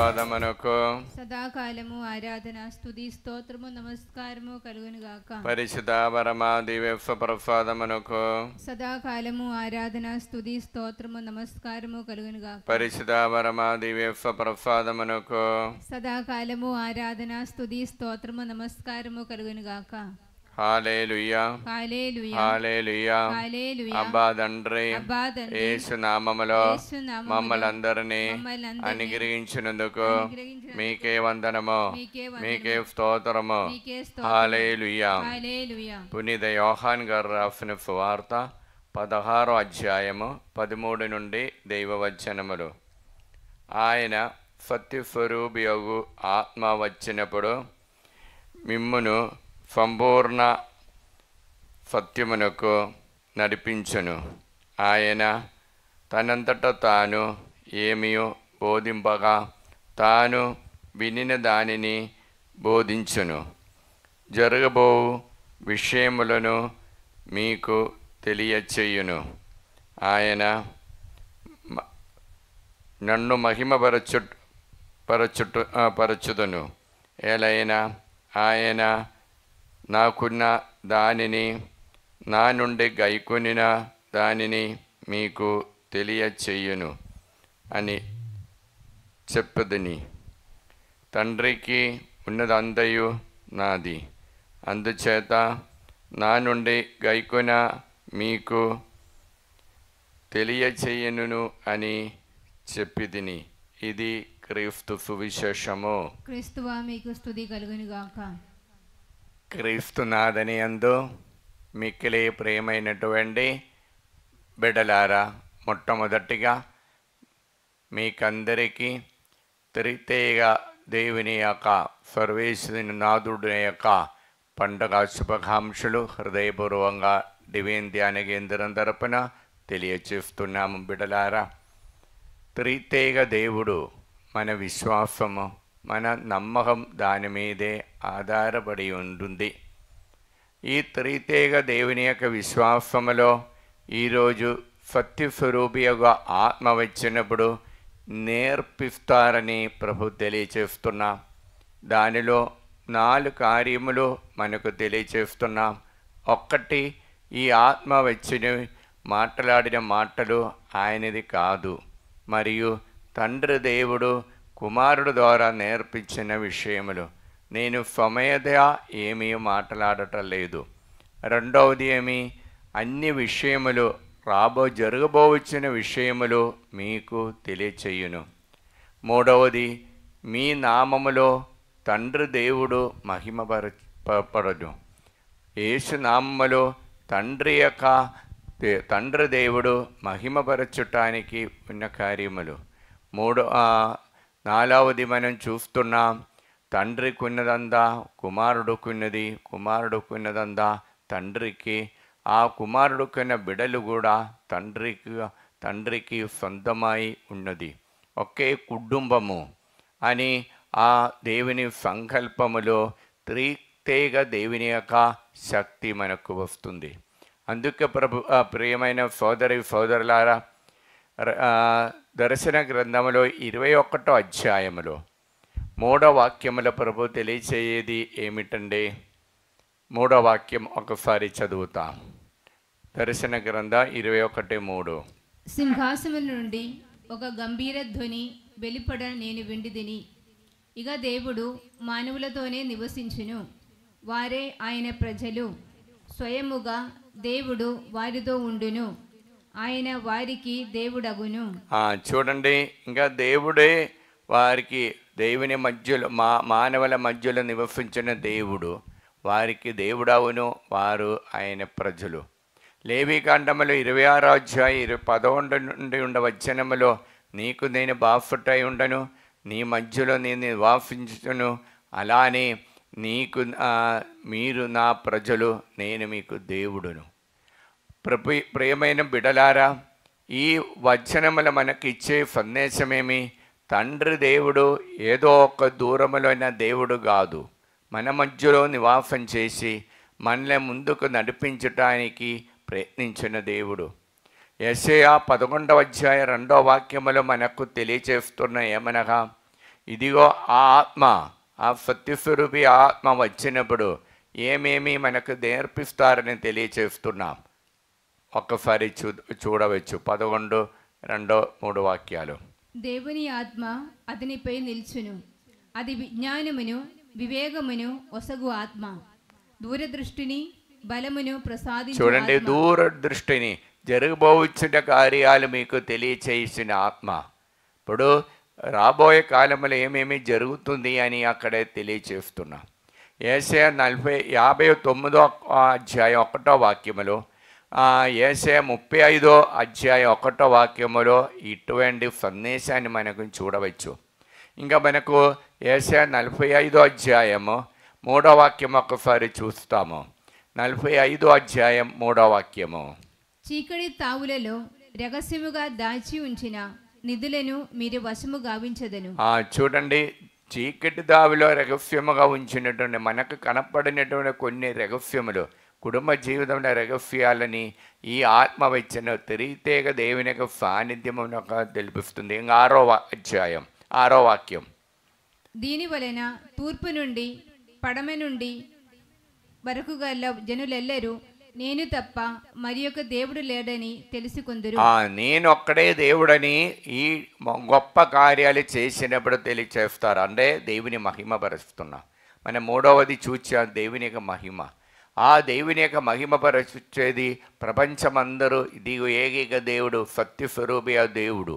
ప్రసాదమునకు సదాకాలము ఆరాధన స్తుతి స్తోత్రము నమస్కారము కలుగునుగాక. పరిశుద్ధ పరమ దివ్య ప్రసాదమునకు సదాకాలము ఆరాధన స్తుతి స్తోత్రము నమస్కారము కలుగునుగాక. పరిశుద్ధ పరమ దివ్య ప్రసాదమునకు సదాకాలము ఆరాధన స్తుతి స్తోత్రము నమస్కారము కలుగునుగాక. హల్లెలూయా హల్లెలూయా హల్లెలూయా. హల్లెలూయా. అబ్బా తండ్రి, యేసు నామములో మమ్మల్ందరినీ అనుగ్రహించినందుకు మీకే వందనము, మీకే స్తోత్రము. హల్లెలూయా. పునీత యోహాన్ గారు రాసిన సువార్త 16వ అధ్యాయము 13 నుండి దైవవచనములు. ఆయన సత్యస్వరూపియగు ఆత్మ వచ్చినప్పుడు మిమ్మును సంపూర్ణ సత్యమునకు నడిపించును. ఆయన తనంతట తాను ఏమీ బోధింపగా తాను వినిన దానిని బోధించును. జరగబో విషయములను మీకు తెలియచేయును. ఆయన నన్ను పరచుదును. ఎలైనా ఆయన నాకున్న దానిని, నా నుండి గైకొనిన దానిని మీకు తెలియచేయును అని చెప్పదని. తండ్రికి ఉన్నదంతయు నాది. అందుచేత నా నుండి గైకొన మీకు తెలియచేయను అని చెప్పిదిని. ఇది క్రీస్తు సువిశేషము. క్రీస్తువా మీకు స్తుతి కలుగునుగాక. క్రీస్తునాథని యందు మిక్కిలి ప్రియమైనటువంటి బిడ్డలారా, మొట్టమొదటిగా మీకందరికీ త్రితేయ దేవుని యొక్క సర్వేశ్వరుని నాథుడి యొక్క పండుగ శుభాకాంక్షలు హృదయపూర్వకంగా డివైన్ ధ్యాన కేంద్రం తరపున తెలియచేస్తున్నాము. బిడ్డలారా, త్రితేయ దేవుడు మన విశ్వాసము, మన నమ్మకం దాని మీదే ఆధారపడి ఉంటుంది. ఈ త్రితేయ దేవుని యొక్క విశ్వాసములో ఈరోజు సత్యస్వరూపిగా ఆత్మ వచ్చినప్పుడు నేర్పిస్తారని ప్రభు తెలియచేస్తున్నాం. దానిలో 4 కార్యములు మనకు తెలియచేస్తున్నాం. ఒక్కటి, ఈ ఆత్మ వచ్చిన మాట్లాడిన మాటలు ఆయనది కాదు, మరియు తండ్రి దేవుడు కుమారుడు ద్వారా నేర్పించిన విషయములు. నేను స్వమేధయా ఏమీ మాట్లాడటం లేదు. రెండవది అన్ని విషయములు జరగబోవచ్చిన విషయములు మీకు తెలియచేయును. మూడవది, మీ నామములో తండ్రి దేవుడు మహిమపరచు. యేసు నామములో తండ్రి దేవుడు మహిమపరచటానికి ఉన్న కార్యములు. 4వది మనం చూస్తున్నాం, తండ్రికి ఉన్నదంతా కుమారుడుకున్నది, కుమారుడుకున్నదంతా తండ్రికి. ఆ కుమారుడుకున్న బిడలు కూడా తండ్రికి సొంతమై ఉన్నది. ఒకే కుటుంబము అని ఆ దేవుని సంకల్పములో త్రితేయ దేవుని యొక్క శక్తి మనకు వస్తుంది. అందుకే ప్రియమైన సోదరులారా, దర్శన గ్రంథములో 21వ అధ్యాయములో 3వ వాక్యముల ప్రభు తెలియచేయేది ఏమిటండి? 3వ వాక్యం ఒకసారి చదువుతాం. దర్శన గ్రంథ 21:3. సింహాసనం నుండి ఒక గంభీర ధ్వని వెలుపడ నేను వింటిదిని. ఇక దేవుడు మానవులతోనే నివసించును, వారే ఆయన ప్రజలు. స్వయముగా దేవుడు వారితో ఉండును, ఆయన వారికి దేవుడగును. చూడండి, ఇంకా దేవుడే వారికి దేవుని మధ్యలో మానవుల మధ్యలో నివసించిన దేవుడు వారికి దేవుడవును, వారు ఆయన ప్రజలు. లేవీకాండములో 26వ అధ్యాయం 11 నుండి వచనములో, నీకు నేను బాఫుటై ఉండను, నీ మధ్యలో నేను నివాసించును, అలానే మీరు నా ప్రజలు, నేను మీకు దేవుడును. ప్రియమైన బిడలారా, ఈ వచనములు మనకిచ్చే సందేశమేమి? తండ్రి దేవుడు ఏదో ఒక దూరములోని దేవుడు కాదు, మన మధ్యలో నివాసం చేసి మనల్ని ముందుకు నడిపించటానికి ప్రయత్నించిన దేవుడు. యెషయా 11వ అధ్యాయం 2వ వాక్యములో మనకు తెలియచేస్తున్న ఏమనగా, ఇదిగో ఆ ఆత్మ, ఆ సత్యస్వరూపి ఆత్మ వచ్చినప్పుడు ఏమేమి మనకు నేర్పిస్తారని తెలియచేస్తున్నాం. ఒక్కసారి చూడవచ్చు 11, 2, 3 వాక్యాలు. దేవుని ఆత్మ అతనిపై నిల్చును, అది విజ్ఞానమును వివేకమును ఒసగు ఆత్మ, దూరదృష్టిని బలమును ప్రసాదించు చూడండి, ఆత్మ. దూరదృష్టిని, జరగబోవచ్చిన కార్యాలు మీకు తెలియచేసిన ఆత్మ. ఇప్పుడు రాబోయే కాలంలో ఏమేమి జరుగుతుంది అని అక్కడే తెలియచేస్తున్నా. యేషయా 59 అధ్యాయం 1 వాక్యములో, యేషయా 35 అధ్యాయం 1 వాక్యములో ఇటువంటి సందేశాన్ని మనకు చూడవచ్చు. ఇంకా మనకు యేషయా 45 అధ్యాయము 3 వాక్యం ఒకసారి చూస్తాము. 45 అధ్యాయం 3 వాక్యము. చీకటి తావులలో రహస్యముగా దాచి ఉంచిన నిధులను మీరు వశము గావించదను. చూడండి, చీకటి దావిలో రహస్యముగా ఉంచినటువంటి మనకు కనపడినటువంటి కొన్ని రహస్యములు, కుటుంబ జీవితంలో రహస్యాలని ఈ ఆత్మ వచ్చిన తిరిగితేగ దేవుని యొక్క సాన్నిధ్యము తెలిపిస్తుంది. ఇంకా 6వ అధ్యాయం 6వ వాక్యం. దీని వలన తూర్పు నుండి పడమ నుండి వరకు గల జనులెల్లరూ నేను తప్ప మరి యొక్క దేవుడు లేడని తెలుసుకుందరు. నేను ఒక్కడే దేవుడని ఈ గొప్ప కార్యాలు చేసినప్పుడు తెలియచేస్తారు. అంటే దేవుని మహిమ పరుస్తున్నా. మనం 3వది చూచాం, దేవుని యొక్క మహిమ. ఆ దేవుని యొక్క మహిమ పరచేది ప్రపంచమందరూ ఇదిగో ఏకైక దేవుడు, సత్యస్వరూపి ఆ దేవుడు.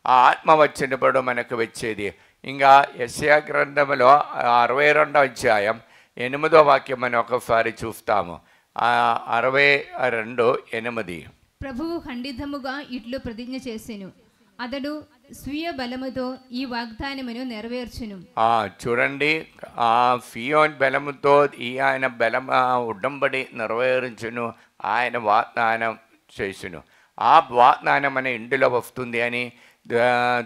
ఆ ఆత్మ వచ్చినప్పుడు మనకు వచ్చేది. ఇంకా యెషయా గ్రంథంలో 62 అధ్యాయం 8వ వాక్యం మనం ఒకసారి చూస్తాము. 62:8. ప్రభువు ఖండితముగా ఇట్లు ప్రతిజ్ఞ చేసెను, అతడు స్వీయ బలముతో ఈ వాగ్దానమును నెరవేర్చును. చూడండి, ఆ ఫియోన్ బలముతో ఈ ఆయన బలం ఉడ్డంబడి నెరవేర్చును, ఆయన వాగ్దానం చేసును. ఆ వాగ్దానం మన ఇంటిలో వస్తుంది అని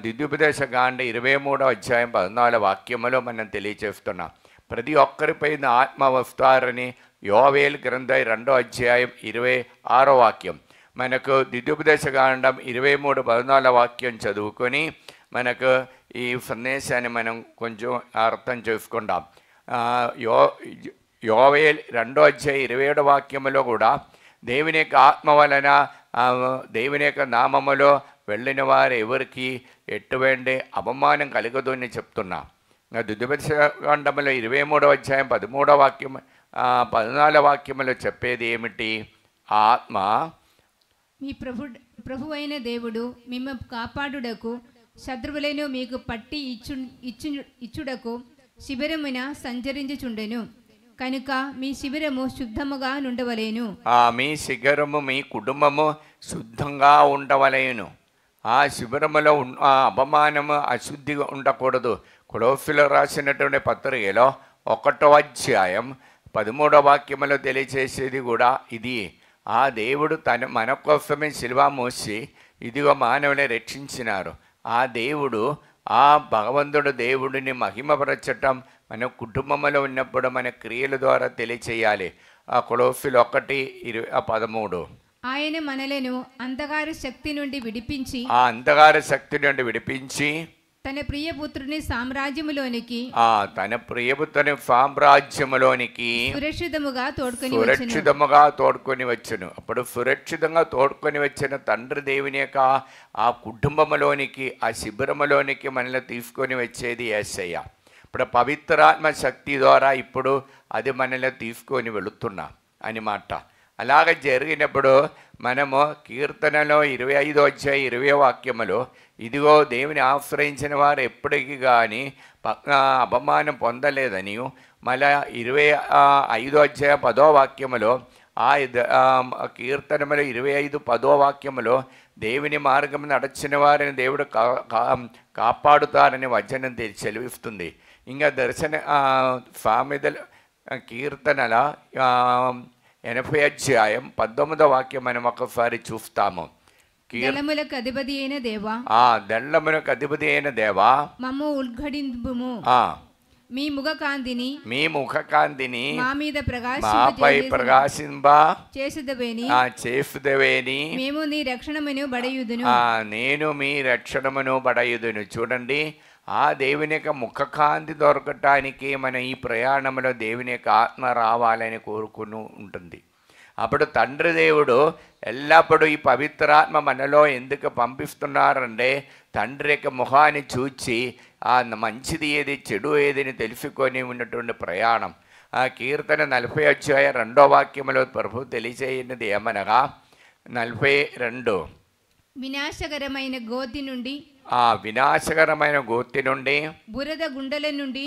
ద్వితీయోపదేశకాండ 23వ అధ్యాయం 14వ వాక్యములో మనం తెలియచేస్తున్నాం. ప్రతి ఒక్కరిపైన ఆత్మ వస్తారని యోవేలు గ్రంథం 2వ అధ్యాయం 26వ వాక్యం. మనకు ద్వితీయోపదేశకాండం 23:14 వాక్యం చదువుకొని మనకు ఈ సందేశాన్ని మనం కొంచెం అర్థం చేసుకుంటాం. యోవేలు 2వ అధ్యాయం 27వ వాక్యములో కూడా దేవుని యొక్క ఆత్మ వలన దేవుని యొక్క నామములో వెళ్ళిన వారు ఎవరికి ఎటువంటి అవమానం కలగదు అని చెప్తున్నా. ద్వితీయోపదేశకాండంలో 23వ అధ్యాయం 13వ వాక్యం 14వ వాక్యములో చెప్పేది ఏమిటి? ఆత్మ మీ ప్రభువైన దేవుడు మిమ్మ కాపాడుటకు శత్రువులను మీకు పట్టి ఇచ్చుటకు శిబిరమున సంచరించుచుండెను కనుక మీ శిబిరము శుద్ధముగా ఉండవలేను. మీ శిబిరము, మీ కుటుంబము శుద్ధంగా ఉండవలేను. ఆ శిబిరములో అపమానము, అశుద్ధిగా ఉండకూడదు. కొలొస్సీయులకు రాసినటువంటి పత్రికలో 1వ అధ్యాయం 13వ వాక్యములో తెలియచేసేది కూడా ఇది. ఆ దేవుడు మన కోసమే శిలువ మోసి ఇదిగో మానవుని రక్షించినారు. ఆ దేవుడు, ఆ భగవంతుడు దేవుడిని మహిమపరచటం మన కుటుంబంలో ఉన్నప్పుడు మన క్రియల ద్వారా తెలియచేయాలి. కొలొస్సీయులు 1:13. ఆయన మనలను అంధకార శక్తి నుండి విడిపించి, ఆ అంధకార శక్తి నుండి విడిపించి తన ప్రియపుత్రుని సామ్రాజ్యములోనికి, తన ప్రియపుత్రుని సామ్రాజ్యములోనికి సురక్షితముగా తోడుకొని వచ్చును. అప్పుడు సురక్షితంగా తోడుకొని వచ్చిన తండ్రి దేవుని యొక్క ఆ కుటుంబంలోనికి, ఆ శిబిరములోనికి మనల్ని తీసుకొని వచ్చేది యేసయ్య. ఇప్పుడు పవిత్రాత్మ శక్తి ద్వారా ఇప్పుడు అది మనల్ని తీసుకొని వెళుతున్నా అని మాట. అలాగ జరిగినప్పుడు మనము కీర్తనలో 25వ అధ్యాయం 20వ వాక్యములో ఇదిగో దేవుని ఆశ్రయించిన వారు ఎప్పటికీ కానీ అపమానం పొందలేదని, మళ్ళా 25వ అధ్యాయం 10వ వాక్యములో కీర్తనములో 25:10వ వాక్యములో దేవుని మార్గం నడిచిన వారిని దేవుడు కాపాడుతారని వచనం సెలవిస్తుంది. ఇంకా సామెతల కీర్తనల 80వ అధ్యాయం 19వ వాక్యం మనం ఒకసారి చూస్తాము. దళములకు అధిపతి అయిన దేవా, దళములకు అధిపతి అయిన దేవా, మమ్ము ఉల్ఘడింపుము, మీ ముఖకాంతిని మా మీద మాపై ప్రకాశింప చేసేదవేని చేసుదవేని మేము నీ రక్షణమును బడయుదును. నేను మీ రక్షణమును బడయుదును. చూడండి, ఆ దేవుని యొక్క ముఖకాంతి దొరకటానికి మన ఈ ప్రయాణంలో దేవుని యొక్క ఆత్మ రావాలని కోరుకుని ఉంటుంది. అప్పుడు తండ్రి దేవుడు ఎల్లప్పుడూ ఈ పవిత్రాత్మ మనలో ఎందుకు పంపిస్తున్నారంటే తండ్రి యొక్క ముఖాన్ని చూచి ఆ మంచిది ఏది చెడు ఏదని తెలుసుకొని ఉన్నటువంటి ప్రయాణం. ఆ కీర్తన 40:2 ప్రభు తెలియజేయనిది ఏమనగా 42 వినాశకరమైన గోతి నుండి బురద గుండెల నుండి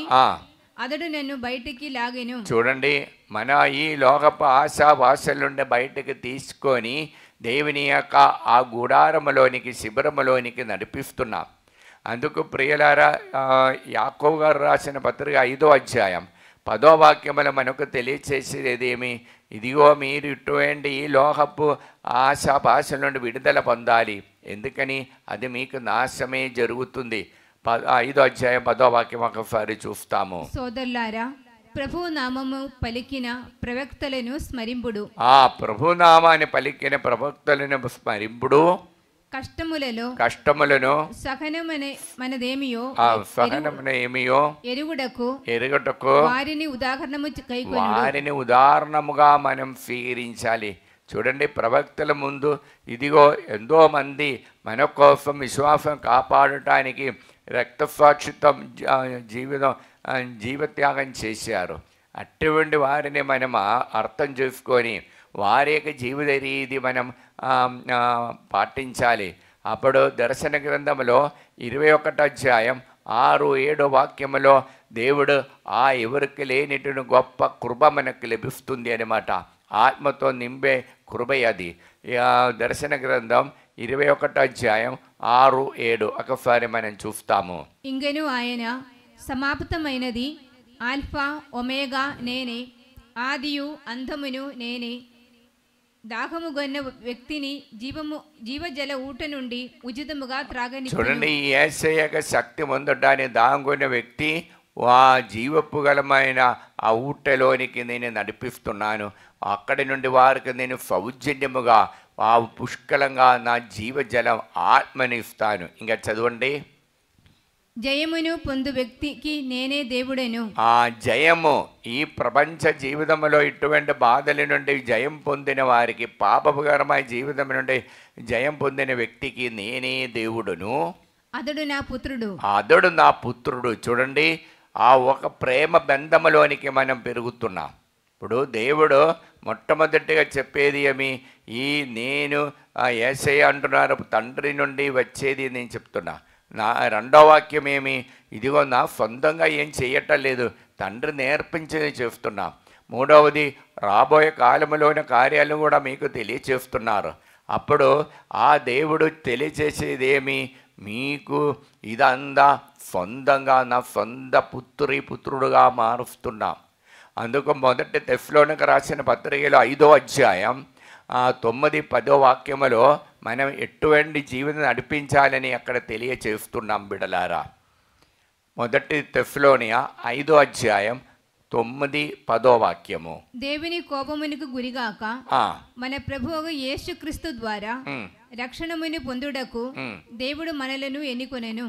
అతడు నన్ను బయటికి లాగెను. చూడండి, మన ఈ లోకపు ఆశావాసల నుండి బయటకు తీసుకొని దేవుని యొక్క ఆ గుడారములోనికి శిబిరములోనికి నడిపిస్తున్నాం. అందుకు ప్రియులారా, యాకోబు గారు రాసిన పత్రిక 5:10 మనకు తెలియచేసేది ఏమి? ఇదిగో మీరు ఇటువంటి ఈ లోకపు ఆశాపాశల నుండి విడుదల పొందాలి. ఎందుకని? అది మీకు నాశమే జరుగుతుంది. 5:10 ఒకసారి చూస్తాము. సోదరులారా, ప్రభు నామము పలికిన ప్రవక్తలను స్మరింపుడు. ఆ ప్రభు నామాన్ని పలికిన ప్రవక్తలను స్మరింపుడు. కష్టములను మనదేమియో ఎరుగుటకు వారిని ఉదాహరణముగా మనం స్వీకరించాలి. చూడండి, ప్రవక్తల ముందు ఇదిగో ఎంతో మంది మన కోసం విశ్వాసం కాపాడటానికి రక్తసాక్షిత్వం జీవత్యాగం చేశారు. అటువంటి వారిని మనం అర్థం చేసుకొని వారి యొక్క జీవిత రీతి మనం పాటించాలి. అప్పుడు దర్శన గ్రంథంలో 21:6-7 దేవుడు ఎవరికి లేనిటువంటి గొప్ప కృప మనకు లభిస్తుంది అనమాట. ఆత్మతో నింపే కృప అది. దర్శన గ్రంథం 21:6-7 ఒకసారి మనం చూస్తాము. ఇంగను ఆయన సమాప్తమైనది, ఆల్ఫా ఒమేగా నేనే, ఆదియు అంతమును నేనే, దాహముగొన్న వ్యక్తిని జీవజల ఊట నుండి ఉచితముగా త్రాగని. చూడండి, యేసయ్య శక్తి పొందటాన్ని దాహంగొన్న వ్యక్తి జీవపు గలమైన ఆ ఊటలోనికి నేను నడిపిస్తున్నాను. అక్కడి నుండి వారికి నేను సౌజన్యముగా పుష్కలంగా నా జీవజలం ఆత్మని ఇస్తాను. ఇంకా చదవండి. జయమును పొందు వ్యక్తికి నేనే దేవుడను. ఆ జయము ఈ ప్రపంచ జీవితంలో ఇటువంటి బాధల నుండి జయం పొందిన వారికి, పాపకరమైన జీవితం నుండి జయం పొందిన వ్యక్తికి నేనే దేవుడును. అతడు నా పుత్రుడు. చూడండి, ఆ ఒక ప్రేమ బంధములోనికి మనం పెరుగుతున్నాం. ఇప్పుడు దేవుడు మొట్టమొదటిగా చెప్పేది ఏమి? నేను యేసయ్య అంటున్నారు, తండ్రి నుండి వచ్చేది నేను చెప్తున్నా. నా రెండో వాక్యం ఏమి? ఇదిగో నా సొంతంగా ఏం చేయటం లేదు, తండ్రి నేర్పించేది చేస్తున్నా. మూడవది, రాబోయే కాలంలోని కార్యాలను కూడా మీకు తెలియచేస్తున్నారు. అప్పుడు ఆ దేవుడు తెలియచేసేది ఏమి? మీకు ఇదంతా సొంతంగా నా సొంత పుత్రుడుగా మారుస్తున్నా. అందుకు మొదటి తెస్సలోనికీయులకు రాసిన పత్రికలో 5:9-10 మనం ఎటువంటి జీవితం నడిపించాలని అక్కడ తెలియచేస్తున్నాం బిడలారా. మొదటి తెస్సలోనియ 5:9-10 దేవుని కోపమునకు గురిగాక మన ప్రభువు యేసుక్రీస్తు ద్వారా రక్షణమును పొందుటకు దేవుడు మనలను ఎన్నుకొనెను.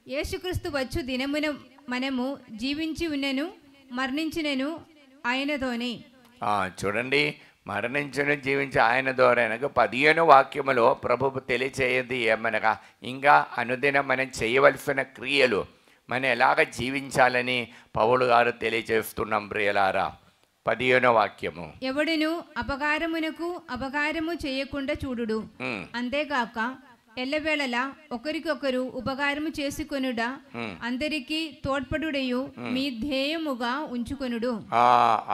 యేసుక్రీస్తు వచ్చు దినమున మనము జీవించి ఉన్నను, మరణించినను ఆయనతోనే. చూడండి, మరణించను జీవించి ఆయన ద్వారా 15 ప్రభువు తెలియచేయది ఏమనగా ఇంకా అనుదినం మనం చేయవలసిన క్రియలు మనం ఎలాగ జీవించాలని పౌలు గారు తెలియజేస్తున్నాం ప్రియలారా. 15 ఎవడును అపకారము చేయకుండా చూడుడు, అంతేగాక ఎల్లవేళలా ఒకరికొకరు ఉపకారము చేసుకొనుడా, అందరికి తోడ్పడుడయు మీ ధ్యేయముగా ఉంచుకొనుడు.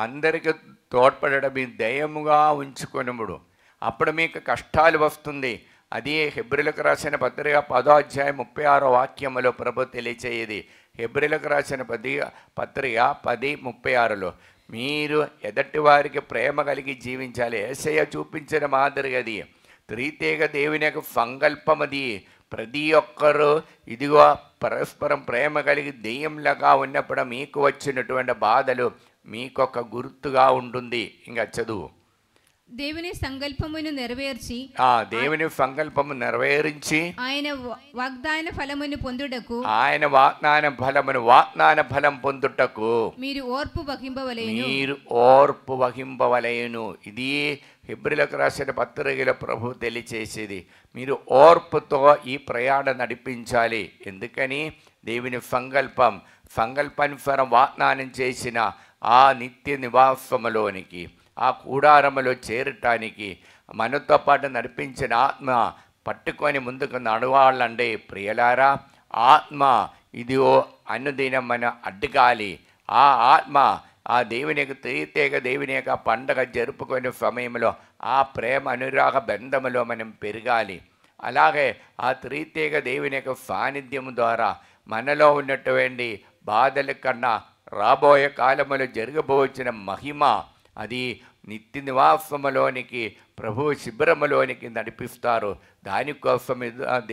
అందరికి తోడ్పడడం మీ ధ్యేయముగా ఉంచుకొనుడు. అప్పుడు మీకు కష్టాలు వస్తుంది. అది హెబ్రీలకు రాసిన పత్రిక 10:36 ప్రభు తెలియచేయేది. హెబ్రీలకు రాసిన పత్రిక 10:36 మీరు ఎదటి వారికి ప్రేమ కలిగి జీవించాలి. యేసయ్య చూపించిన మాదిరి అది. త్రితేక దేవుని యొక్క సంకల్పం అది. ప్రతి ఒక్కరు ఇదిగో పరస్పరం ప్రేమ కలిగి దెయ్యంలాగా ఉన్నప్పుడు మీకు వచ్చినటువంటి బాధలు మీకొక గుర్తుగా ఉంటుంది. ఇంకా చదువు. దేవుని సంకల్పమును నెరవేర్చి దేవుని సంకల్పము నెరవేరించి ఆయన వాగ్దాన ఫలమును పొందుటకు వాగ్దాన ఫలం పొందుటకు మీరు ఓర్పు వహింపవలెను. ఇది హెబ్రీయులకు రాసిన పత్రికలో ప్రభు తెలియచేసేది. మీరు ఓర్పుతో ఈ ప్రయాణం నడిపించాలి. ఎందుకని? దేవుని సంకల్పానుసారం వాగ్దానం చేసిన ఆ నిత్య నివాసములోనికి, ఆ కూడారములో చేరటానికి మనతో పాటు నడిపించిన ఆత్మ పట్టుకొని ముందుకు నడవాలండి. ప్రియలారా, ఆత్మ ఇదిగో అనుదినం మనం అడ్డగాలి. ఆ ఆత్మ ఆ దేవుని త్రిత్యేక దేవుని యొక్క పండగ జరుపుకునే సమయంలో ఆ ప్రేమ అనురాగ బంధములో మనం పెరగాలి. అలాగే ఆ త్రిత్యేక దేవుని యొక్క సాన్నిధ్యం ద్వారా మనలో ఉన్నటువంటి బాధల కన్నా రాబోయే కాలములో జరగబోచిన మహిమ, అది నిత్య నివాసములోనికి, ప్రభు శిబిరములోనికి నడిపిస్తారు. దానికోసం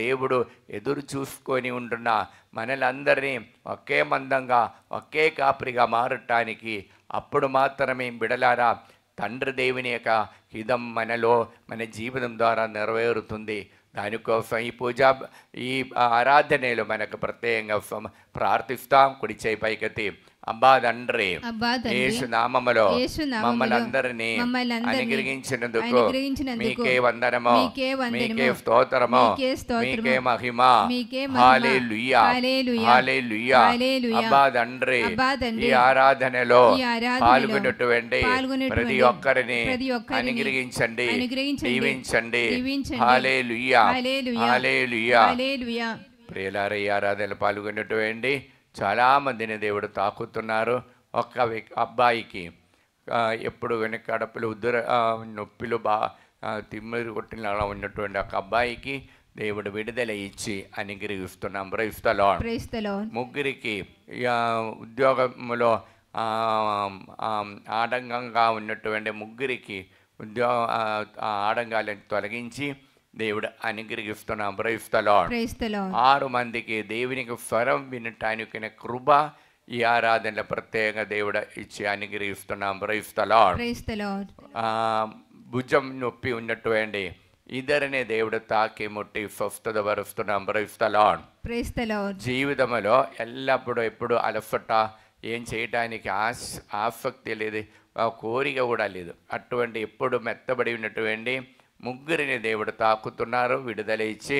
దేవుడు ఎదురు చూసుకొని ఉంటున్న మనలందరినీ ఒకే మందంగా, ఒకే కాపరిగా మారటానికి అప్పుడు మాత్రమే బిడలారా తండ్రి దేవుని యొక్క హితం మనలో, మన జీవితం ద్వారా నెరవేరుతుంది. దానికోసం ఈ ఆరాధనలో మనకు ప్రత్యేకంగా ప్రార్థిస్తాం. కుడి చేయి పైకెత్తి, అబ్బా తండ్రి, యేసు నామములో మమ్మల్ని అందరినీ అనుగ్రహించినందుకు మీకే వందనము, మీకే స్తోత్రము, మీకే మహిమ. హల్లెలూయా, హల్లెలూయా. అబ్బా తండ్రి, ఈ ఆరాధనలో పాల్గొన్నటువంటి ప్రతి ఒక్కరిని అనుగ్రహించండి, దీవించండి. హల్లెలూయా, హల్లెలూయా. ప్రియులారా, ఈ ఆరాధనలో పాల్గొన్నటువంటి చాలామందిని దేవుడు తాకుతున్నారు. ఒక్క అబ్బాయికి ఎప్పుడు వెనక కడపలు నొప్పిలు తిమ్మిరి కొట్టిన ఉన్నటువంటి ఒక అబ్బాయికి దేవుడు విడుదల ఇచ్చి అనుగ్రహిస్తున్నాం. Praise the lord. ముగ్గురికి ఉద్యోగంలో ఆటంకంగా ఉన్నటువంటి ముగ్గురికి ఆటంకాలను తొలగించి దేవుడు అనుగ్రహిస్తున్నాం. Praise the lord. 6 మందికి దేవునికి స్వరం వినటానికి కృప ఈ ఆరాధనలో ప్రత్యేకంగా దేవుడు ఇచ్చి అనుగ్రహిస్తున్నాం. Praise the lord. భుజం నొప్పి ఉన్నటువంటి ఇద్దరినే దేవుడు తాకి ముట్టి స్వస్థత పరుస్తున్నాం. Praise the lord. జీవితంలో ఎల్లప్పుడూ ఎప్పుడు అలసట, ఏం చేయడానికి ఆసక్తి లేదు, కోరిక కూడా లేదు. అటువంటి ఎప్పుడు మెత్తబడి ఉన్నటువంటి ముగ్గురిని దేవుడు తాకుతున్నారు. విడుదల ఇచ్చి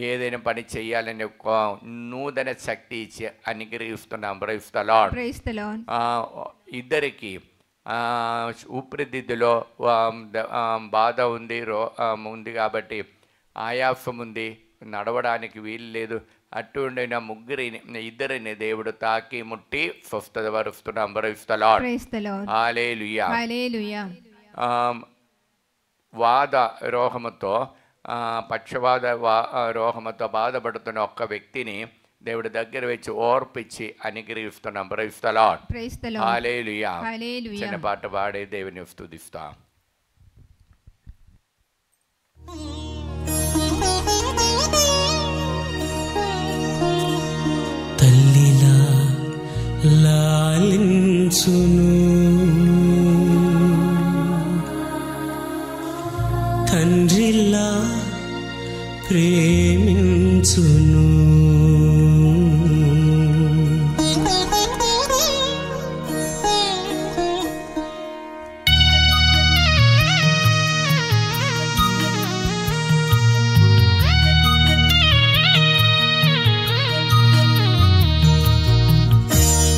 ఏదైనా పని చేయాలని నూతన శక్తి ఇచ్చి అనుగ్రహిస్తున్నాం. Praise the lord. ఇద్దరికి ఊపిరితిత్తులో బాధ ఉంది కాబట్టి ఆయాసం ఉంది, నడవడానికి వీలు లేదు. అటువంటి ఇద్దరిని దేవుడు తాకి ముట్టి స్వస్థత పరుస్తున్నాం. Praise the Lord. హల్లెలూయా. వాద రోగముతో, పక్షవాద రోగముతో బాధపడుతున్న ఒక్క వ్యక్తిని దేవుడి దగ్గర వచ్చి ఓర్పిచ్చి అనుగ్రహిస్తున్నాం. Praise the Lord. హల్లెలూయా. చిన్న పాట పాడి దేవుని స్తుతిస్తాం. తల్లిలా లాలించును, తండ్రిలా ప్రేమించును,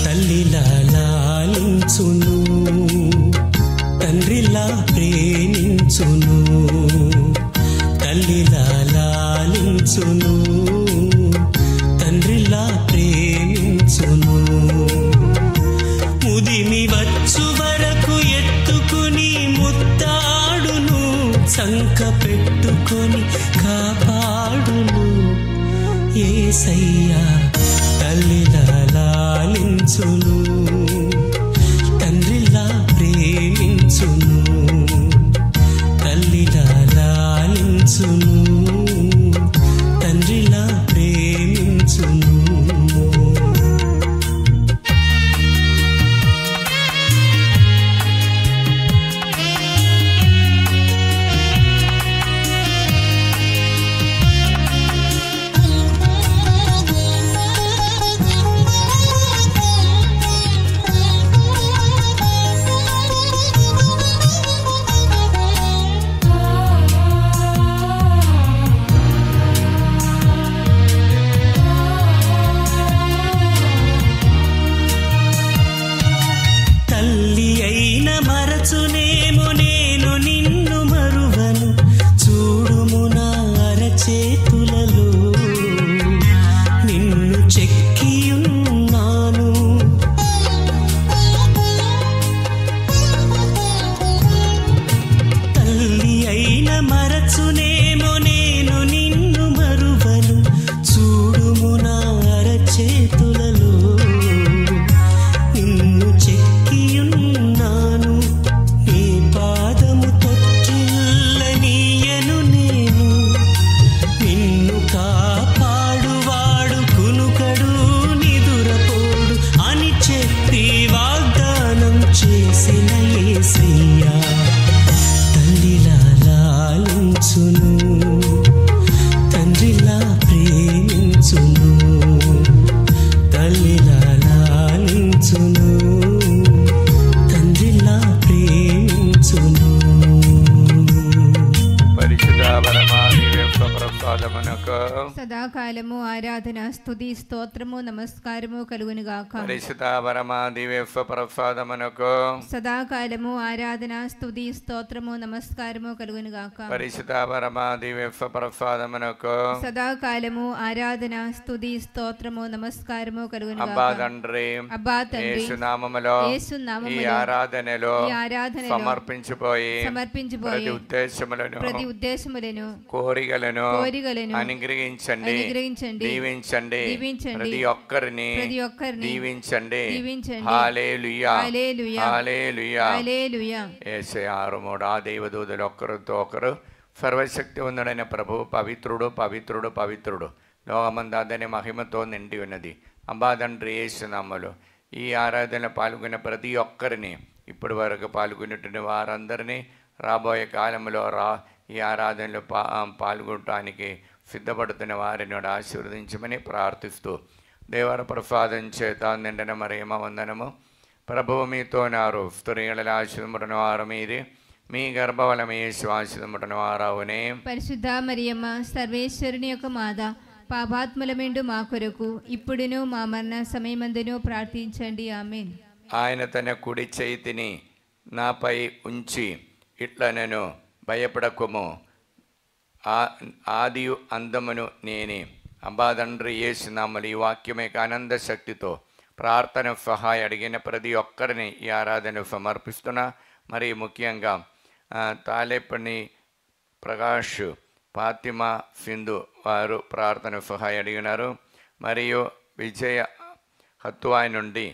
తల్లిలా లాలించును, తండ్రిలా ప్రేమించును, తల్లిలా లాలించును, తండ్రిలా ప్రేమించును. ముదిమి వచ్చు వరకు ఎత్తుకుని ముత్తాడును, సంక పెట్టుకొని కాపాడును యేసయ్యా. తల్లిలా లాలించును, తండ్రిలా ప్రేమించును, తల్లిలా లాలించును, తండ్రిలా ప్రేమించును. సదాకాలము ఆరాధన స్తుతి స్తోత్రము నమస్కారము కలుగునుగాక. పరిశుద్ధ పరమ దివ్య ప్రసాదమునకు సదాకాలము ఆరాధన స్తుతి స్తోత్రము నమస్కారము కలుగునుగాక. పరిశుద్ధ పరమ దివ్య ప్రసాదమునకు సదాకాలము ఆరాధన స్తుతి స్తోత్రము నమస్కారము కలుగునుగాక. అబ్బా తండ్రి యేసునామములో ఈ ఆరాధనలో సమర్పించిపోయి ప్రతి ఉద్దేశములను కోరికలను అనుగ్రహించండి, దీవించండి, ప్రతి ఒక్కరిని దీవించండి. హల్లెలూయా, హల్లెలూయా, హల్లెలూయా. యేసయ్య ఆరుమూడు ఆ దేవదూతలు ఒక్కరితో ఒకరు సర్వశక్తి ఉందడైన ప్రభు పవిత్రుడు, పవిత్రుడు, పవిత్రుడు, లోకమంతా అతని మహిమతో నిండి ఉన్నది. అబ్బా తండ్రి యేసునామములో ఈ ఆరాధన పాల్గొన్న ప్రతి ఒక్కరిని, ఇప్పటి వరకు పాల్గొన్నటువంటి వారందరినీ రాబోయే కాలంలో ఈ ఆరాధనలో పాల్గొనడానికి సిద్ధపడుతున్న వారిని ఆశీర్వదించమని ప్రార్థిస్తూ, దేవర ప్రసాదం చేత నిండిన మరేమ వందనము. ప్రభువు మీతో నారు, స్త్రీల ఆశీర్వదించిన వారు మీరే, మీ గర్భఫలమే ఆశీర్వదించిన వారవునే. పరిశుద్ధ మరియమ్మ సర్వేశ్వరుని యొక్క మాత, పాపాత్ములమెండు మా కొరకు ఇప్పుడును మా మరణ సమయమందును ప్రార్థించండి. ఆమేన్. ఆయన తన కుడి చేతిని నాపై ఉంచి ఇట్లా నేను భయపడకుము, ఆదియు అందమును నేనే. అబ్బా తండ్రి యేసునామములో ఈ వాక్యమే ఆనంద శక్తితో ప్రార్థన సహాయ అడిగిన ప్రతి ఒక్కరిని ఈ ఆరాధన సమర్పిస్తున్నా. మరి ముఖ్యంగా తాలేపని ప్రకాష్, ఫాతిమా, సింధు వారు ప్రార్థన సహాయ అడిగినారు. మరియు విజయ హత్వాయి నుండి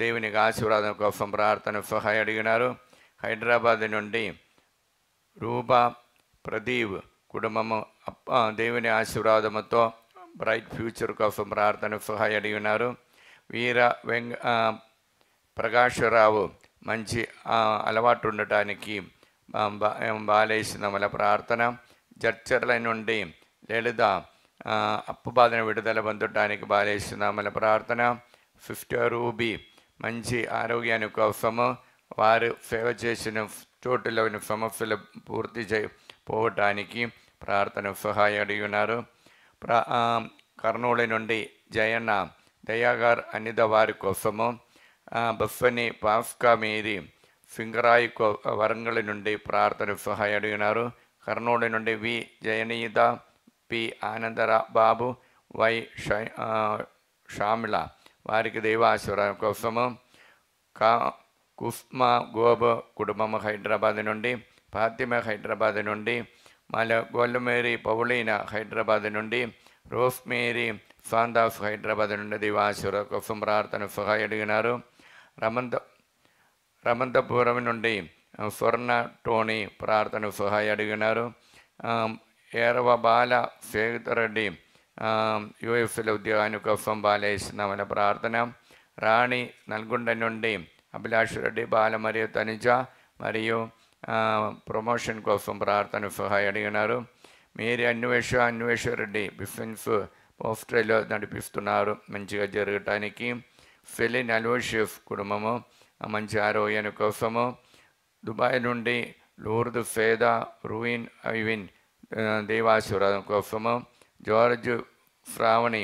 దేవునికి ఆశీర్వాదం కోసం ప్రార్థన సహాయ అడిగినారు. హైదరాబాద్ నుండి రూబా ప్రదీప్ కుటుంబము దేవుని ఆశీర్వాదముతో బ్రైట్ ఫ్యూచర్ కోసం ప్రార్థన సహాయ అడిగినారు. వీర ప్రకాశరావు మంచి అలవాటు ఉండటానికి బాలేసినమల ప్రార్థన. జడ్చర్ల నుండి లలిత అప్పు బాధను విడుదల పొందటానికి బాలేసినమల ప్రార్థన. 50 రూబీ మంచి ఆరోగ్యాన్ని కోసము, వారు సేవ చేసిన చోటులోని సమస్యలు పూర్తి పోవటానికి ప్రార్థన సహాయం అడిగినారు. కర్నూలు నుండి జయన్న దయాగార్ అనిద వారి కోసము, బఫ్ఫని పాస్కా మీరి సింగరాయి వరంగల్ నుండి ప్రార్థన సహాయం అడిగినారు. కర్నూలు నుండి వి జయనీత, పి ఆనందరా బాబు, వై షామిల వారికి దైవాశీర్వాదం కోసము. కుస్మా గోబు కుటుంబము హైదరాబాద్ నుండి, ఫాతిమా హైదరాబాద్ నుండి, గోల్మేరీ పౌలీన హైదరాబాద్ నుండి, రోస్మేరీ సాందాస్ హైదరాబాద్ నుండి దైవాశీర్వాదం కోసం ప్రార్థన సహాయం అడిగినారు. రమంతపురం నుండి స్వర్ణ టోనీ ప్రార్థన సహాయం అడిగినారు. ఏరవ బాల సేవితరెడ్డి యుఎస్లో ఉద్యోగాన్ని కోసం బాలేసినామల ప్రార్థన. రాణి నల్గొండ నుండి అభిలాష్ రెడ్డి, బాల మరియు తనిజ మరియు ప్రమోషన్ కోసం ప్రార్థన సహాయం అడిగినారు. మీరు అన్వేష రెడ్డి బిఫెన్స్ ఆస్ట్రేలియా నడిపిస్తున్నారు, మంచిగా జరగటానికి. ఫెలిన్ అల్వోషిఫ్ కుటుంబము మంచి ఆరోగ్యాన్ని కోసము. దుబాయ్ నుండి లూర్ద్ ఫేదా రూయిన్ ఐవిన్ దేవాశీర్వాదం కోసము. జార్జ్ శ్రావణి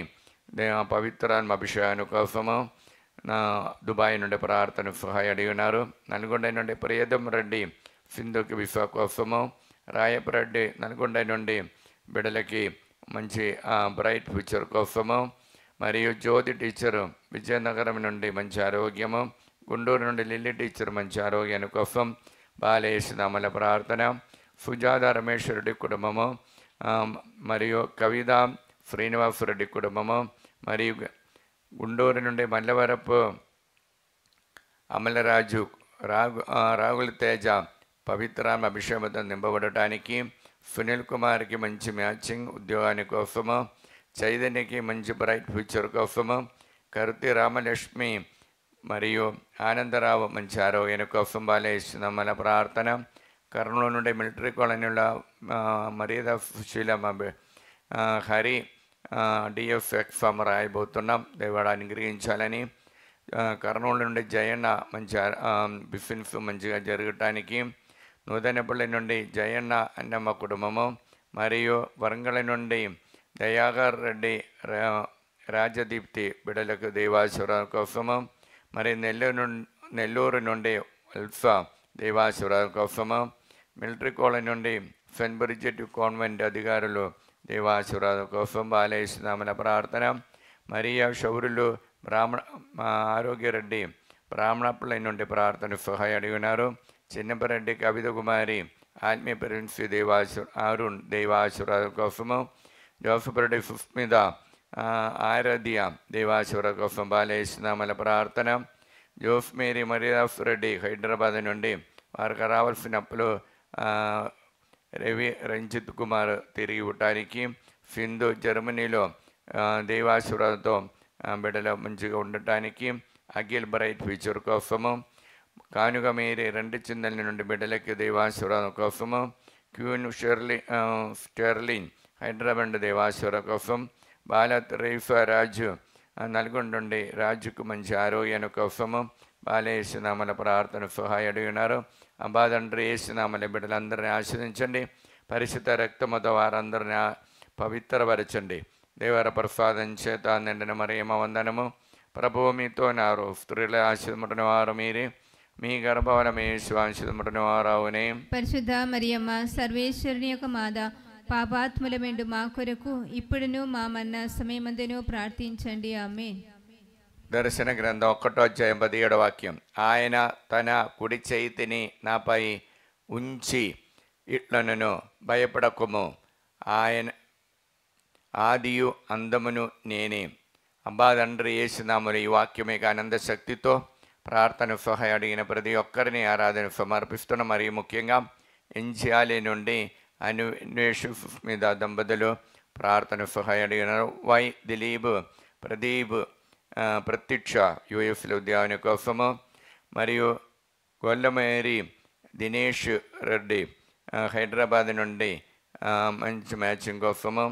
పవిత్రాత్మ అభిషేకాన్ని కోసము దుబాయ్ నుండి ప్రార్థన సహాయం అడిగినారు. నల్గొండ నుండి ప్రియదం రెడ్డి సింధుకి విశ్వ కోసము. రాయపరెడ్డి నల్గొండ నుండి బిడ్డలకి మంచి బ్రైట్ ఫ్యూచర్ కోసము. మరియు జ్యోతి టీచరు విజయనగరం నుండి మంచి ఆరోగ్యము. గుంటూరు నుండి లిల్లీ టీచర్ మంచి ఆరోగ్యాన్ని కోసం బాలేసినామల ప్రార్థన. సుజాత రమేష్ రెడ్డి కుటుంబము మరియు కవిత శ్రీనివాస రెడ్డి కుటుంబము. మరియు గుంటూరు నుండి మల్లవరపు అమలరాజు రాగుల తేజ పవిత్రాత్మ అభిషేకంతో నింపబడటానికి. సునీల్ కుమార్కి మంచి మ్యాచింగ్ ఉద్యోగాని కోసము. చైతన్యకి మంచి బ్రైట్ ఫ్యూచర్ కోసము. కరుతి రామలక్ష్మి మరియు ఆనందరావు మంచి ఆరోగ్యాన్ని కోసం బాలేసినామల ప్రార్థన. కర్నూలు నుండి మిలిటరీ కాలనీలో మర్యాద సుశీల హరి డిఎఫ్ ఎగ్జామ్ రాయబోతున్నాం, దేవుడు అనుగ్రహించాలని. కర్నూలు నుండి జయన్న మంచి బిజినెస్ మంచిగా జరగటానికి. నూతనపల్లి నుండి జయన్న అన్నమ్మ కుటుంబము. మరియు వరంగల్ నుండి దయాకర్ రెడ్డి, రాజదీప్తి బిడ్డలకు దేవాశీర్వాదం కోసము, మరి నెల్లూరు నుండి అల్ఫా దేవాశీర్వాదం కోసము, మిలిటరీ కాలనీ నుండి సెయింట్ బ్రిడ్జెట్ కాన్వెంట్ అధికారులు దేవాశీర్వాదం కోసం బాలయేసునామల ప్రార్థన. మరియా శౌరులు ఆరోగ్యరెడ్డి బ్రాహ్మణపల్లి నుండి ప్రార్థన సహాయం అడిగినారు. చిన్నపరెడ్డి కవిత కుమారి ఆత్మీయ ప్రిన్సి అరుణ్ దేవాశీర్వాదం కోసము, జోసఫరెడ్డి సుస్మిత ఆరాధ్య దేవాశీర్వాదం కోసం బాలయేసునామల ప్రార్థన. జోస్ మేరీ మరియాస్ రెడ్డి హైదరాబాద్ నుండి వారికి రావాల్సిన అప్పులు రవి రంజిత్ కుమార్ తిరిగి ఇవ్వటానికి, సింధు జర్మనీలో దేవాశీర్వాదంతో బిడ్డలు మంచిగా ఉండటానికి, అఖిల్ బ్రైట్ ఫ్యూచర్ కోసము, కానుక మేరీ 2 చిందల నుండి బిడ్డలకి దేవాశీర్వాదం కోసము, క్యూన్ స్టెర్లిన్ హైదరాబాద్ దేవాశీర్వాదం కోసం, బాలత్ రైఫా రాజు నల్గొండ నుండి రాజుకు మంచి ఆరోగ్యాన్ని కోసము బాలయేసునామల ప్రార్థన సహాయం అడిగినారు. అబ్బాదండ్రి యేసునామల బిడ్డలందరినీ ఆశీర్వదించండి. పరిశుద్ధ రక్తముతో వారందరినీ పవిత్రపరచండి. దేవర ప్రసాదం చేత నిండిన మరియమ్మ వందనము. ప్రభువు మీతో నారు, స్త్రీల ఆశీర్వదించిన వారు మీరే, మీ గర్భఫలము యేసు ఆశీర్వదించిన వారవునే. పరిశుద్ధ మరియమ్మ సర్వేశ్వరుని యొక్క మాత, పాపాత్ములమెండు మా కొరకు ఇప్పుడును మా మరణ సమయమందును ప్రార్థించండి. ఆమేన్. దర్శన గ్రంథం 1:17 వాక్యం. ఆయన తన కుడి చేతిని నాపై ఉంచి ఇట్లనను, భయపడకుము, ఆయన ఆదియు అందమును నేనే. అబ్బా తండ్రి యేసునామములో ఈ వాక్యమే ఆనంద శక్తితో ప్రార్థన సహాయం అడిగిన ప్రతి ఒక్కరిని ఆరాధన సమర్పిస్తున్న. మరియు ముఖ్యంగా ఎన్జియాలి నుండి అన్వేషు మీద దంపతులు ప్రార్థన సహాయం అడిగినారు. వై దిలీప్, ప్రదీప్, ప్రత్యక్ష యూఎఫ్ల ఉద్యాన కోసము, మరియు గొల్లమేరి దినేష్ రెడ్డి హైదరాబాద్ నుండి మంచి మ్యాచింగ్ కోసము,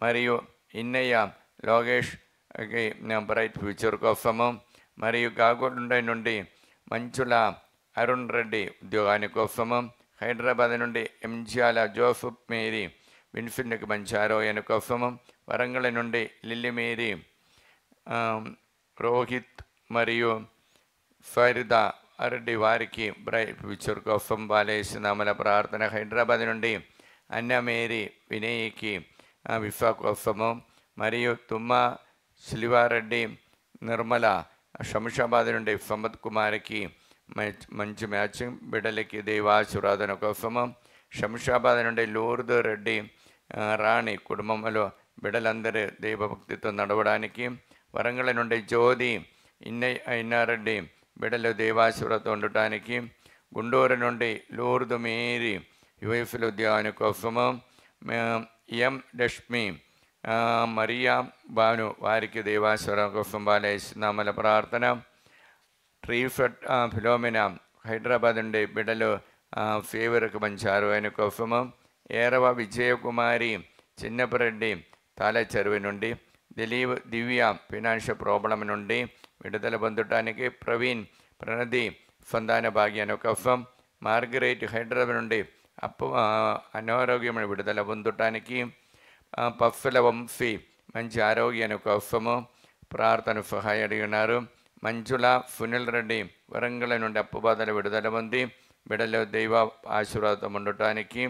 మరియు ఇన్నయ్య లోగేష్ బ్రైట్ ఫ్యూచర్ కోసము, మరియు గాగొండ నుండి మంచుల అరుణ్ రెడ్డి ఉద్యోగాని కోసము, హైదరాబాద్ నుండి ఎంజియాల జోసఫ్ మేరీ విన్ఫిన్కి మంచి ఆరోగ్యాని కోసము, వరంగల్ నుండి లిల్లీ మేరీ, రోహిత్ మరియు ఫరిదా రెడ్డి వారికి బ్రైట్ ఫ్యూచర్ కోసం బాలయేసునామల ప్రార్థన. హైదరాబాద్ నుండి అన్న మేరీ వినయ్కి విఫా కోసము, మరియు తుమ్మ శిలివారెడ్డి నిర్మల శంషాబాద్ నుండి సంపత్ కుమార్కి మంచి మ్యాచింగ్ బిడ్డలకి దేవాశీర్వాదన కోసము, శంషాబాద్ నుండి లూర్దు రెడ్డి రాణి కుటుంబంలో బిడ్డలందరూ దైవభక్తితో నడవడానికి, వరంగల్ నుండి జ్యోతి ఇన్నారెడ్డి బిడ్డలు దేవాశీర్వాదం ఉండటానికి, గుంటూరు నుండి లూర్దు మేరీ యుఎఫ్ల ఉద్యోగాని కోసము, ఎం లక్ష్మి మరియా బాను వారికి దేవాశీర్వాదం కోసం బాలయేసునామల ప్రార్థన. ట్రీఫట్ ఫిలోమినా హైదరాబాద్ నుండి బిడ్డలు ఫేవర్కి మంచి ఆరోగ్యాని కోసము, ఏరవ విజయకుమారి చిన్నపరెడ్డి తాళచెరువు నుండి, దివ్య ఫినాన్షియల్ ప్రాబ్లం నుండి విడుదల పొందటానికి, ప్రవీణ్ ప్రణతి సంతాన భాగ్యాన్ని కోసం, మార్గరేట్ హైదరాబాద్ నుండి అనారోగ్యమైన విడుదల పొందటానికి, పఫ్ఫల వంశీ మంచి ఆరోగ్యాన్ని కోసము ప్రార్థన సహాయం అడిగినారు. మంజుల సునీల్ రెడ్డి వరంగల్ నుండి అప్పుబాధల విడుదల పొంది బిడ్డలో దైవ ఆశీర్వాదం ఉండటానికి